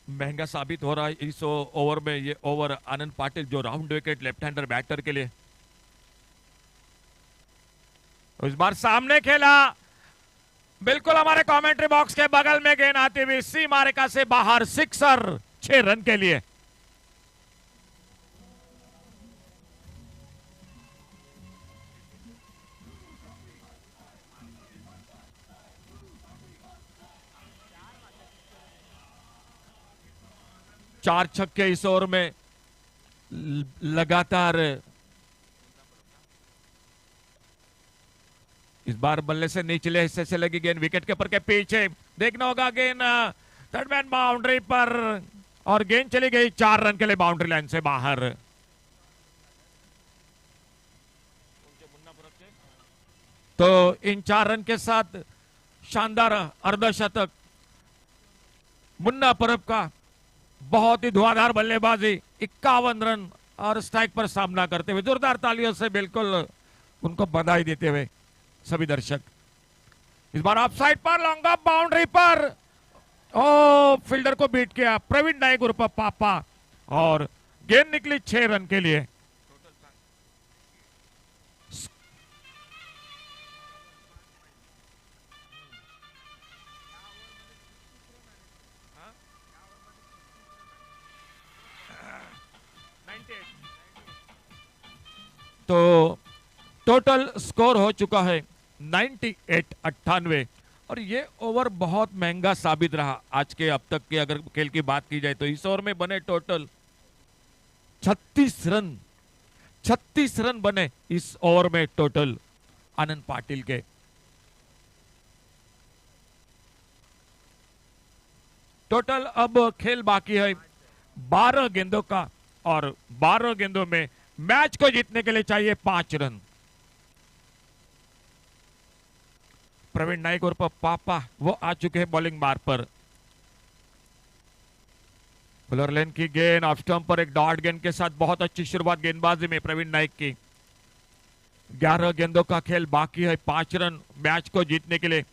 महंगा साबित हो रहा है इस ओवर में। ये ओवर आनंद पाटिल जो round wicket left hander batter के लिए। इस बार सामने खेला, बिल्कुल हमारे कमेंट्री बॉक्स के बगल में गेंद आती हुई सीमा रेखा से बाहर। सिक्सर 6 रन के लिए। चार छक्के इस ओवर में लगातार। इस बार बल्ले से निचले हिस्से से लगी गेंद विकेट कीपर के पीछे। देखना होगा गेंद थर्ड मैन बाउंड्री पर और गेंद चली गई 4 रन के लिए बाउंड्री लाइन से बाहर। तो इन 4 रन के साथ शानदार अर्धशतक मुन्ना परब का। बहुत ही धुआंधार बल्लेबाजी, 51 रन और स्ट्राइक पर सामना करते हुए जोरदार तालियों से बिल्कुल उनको बधाई देते हुए सभी दर्शक। इस बार ऑफ साइड पर लॉन्ग ऑफ बाउंड्री पर फील्डर को बीट किया प्रवीण नायक उर्फ पापा और गेंद निकली 6 रन के लिए। तो टोटल स्कोर हो चुका है 98-98। और ये ओवर बहुत महंगा साबित रहा आज के अब तक के अगर खेल की बात की जाए तो। इस ओवर में बने टोटल 36 रन, 36 रन बने इस ओवर में टोटल आनंद पाटिल के। टोटल अब खेल बाकी है 12 गेंदों का और 12 गेंदों में मैच को जीतने के लिए चाहिए 5 रन। प्रवीण नाइक और पापा वो आ चुके हैं बॉलिंग मार पर। बॉलर लेन की गेंद ऑफ स्टंप पर एक डॉट गेंद के साथ बहुत अच्छी शुरुआत गेंदबाजी में प्रवीण नाइक की। 11 गेंदों का खेल बाकी है, 5 रन मैच को जीतने के लिए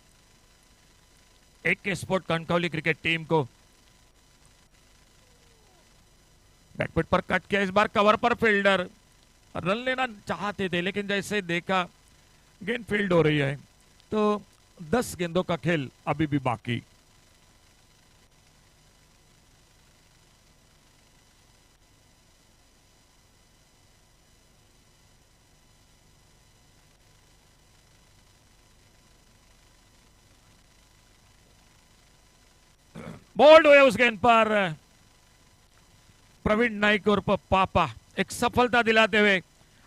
AK sport Kankavli cricket team को। बैकफुट पर कट किया, इस बार कवर पर फील्डर रन लेना चाहते थे लेकिन जैसे देखा गेंद फील्ड हो रही है तो 10 गेंदों का खेल अभी भी बाकी। बोल्ड हुए उस गेंद पर प्रवीण नाइक और पापा एक सफलता दिलाते हुए।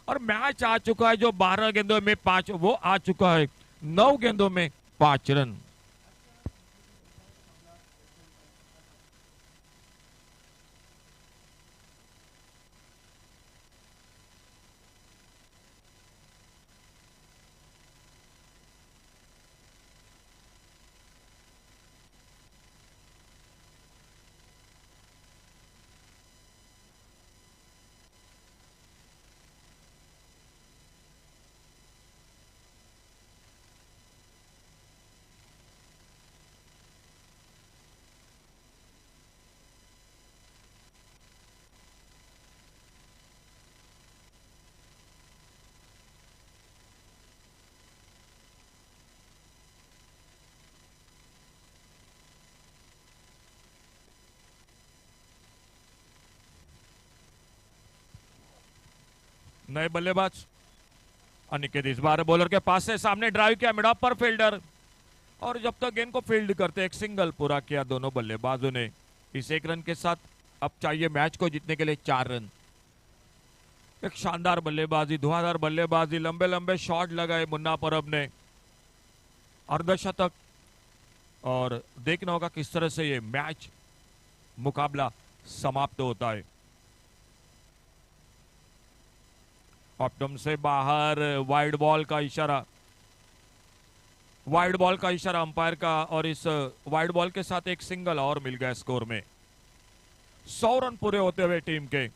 और मैच आ चुका है जो 12 गेंदों में 5, वो आ चुका है 9 गेंदों में 5 रन। नए बल्लेबाज अनिकेत इस बार बॉलर के पास से सामने ड्राइव किया, मिड ऑफ पर फील्डर। और जब तक गेंद को फील्ड करते एक सिंगल पूरा किया दोनों बल्लेबाजों ने। इस 1 रन के साथ अब चाहिए मैच को जीतने के लिए 4 रन। एक शानदार बल्लेबाजी, धुआंधार बल्लेबाजी, लंबे लंबे शॉट लगाए मुन्ना परब ने, अर्धशतक। और देखना होगा किस तरह से ये मैच मुकाबला समाप्त होता है। ऑप्टम से बाहर, वाइड बॉल का इशारा, वाइड बॉल का इशारा अंपायर का। और इस वाइड बॉल के साथ एक सिंगल और मिल गया स्कोर में। 100 रन पूरे होते हुए टीम के,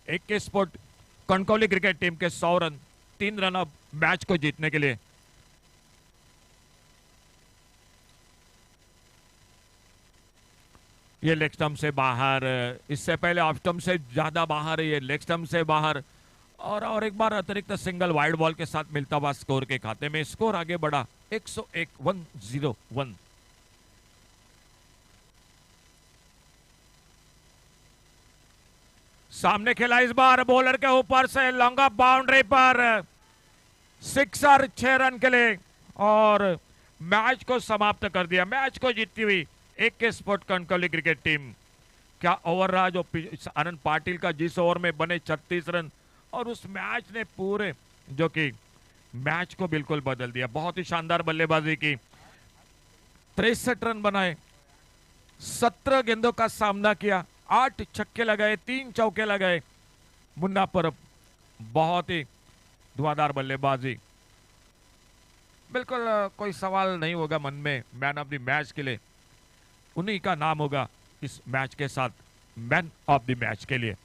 AK sport Kankavli cricket team के 100 रन, 3 रन अब मैच को जीतने के लिए। ये लेग स्टंप से बाहर, इससे पहले ऑफ स्टंप से ज्यादा बाहर है, ये लेग स्टंप से बाहर। और एक बार अतिरिक्त सिंगल वाइड बॉल के साथ मिलता हुआ स्कोर के खाते में। स्कोर आगे बढ़ा 101। सामने खेला इस बार बॉलर के ऊपर से लॉन्ग ऑफ बाउंड्री पर सिक्सर 6 रन के लिए और मैच को समाप्त कर दिया। मैच को जीतती हुई AK sport Kankavli cricket team. क्या ओवर रहा जो आनंद पाटिल का, जिस ओवर में बने 36 रन और उस मैच ने पूरे जो कि मैच को बिल्कुल बदल दिया। बहुत ही शानदार बल्लेबाजी की, 63 रन बनाए, 17 गेंदों का सामना किया, 8 छक्के लगाए, 3 चौके लगाए मुन्ना परब। बहुत ही धुआंधार बल्लेबाजी। बिल्कुल कोई सवाल नहीं होगा मन में मैन ऑफ द मैच के लिए, उन्हीं का नाम होगा इस मैच के साथ मैन ऑफ द मैच के लिए।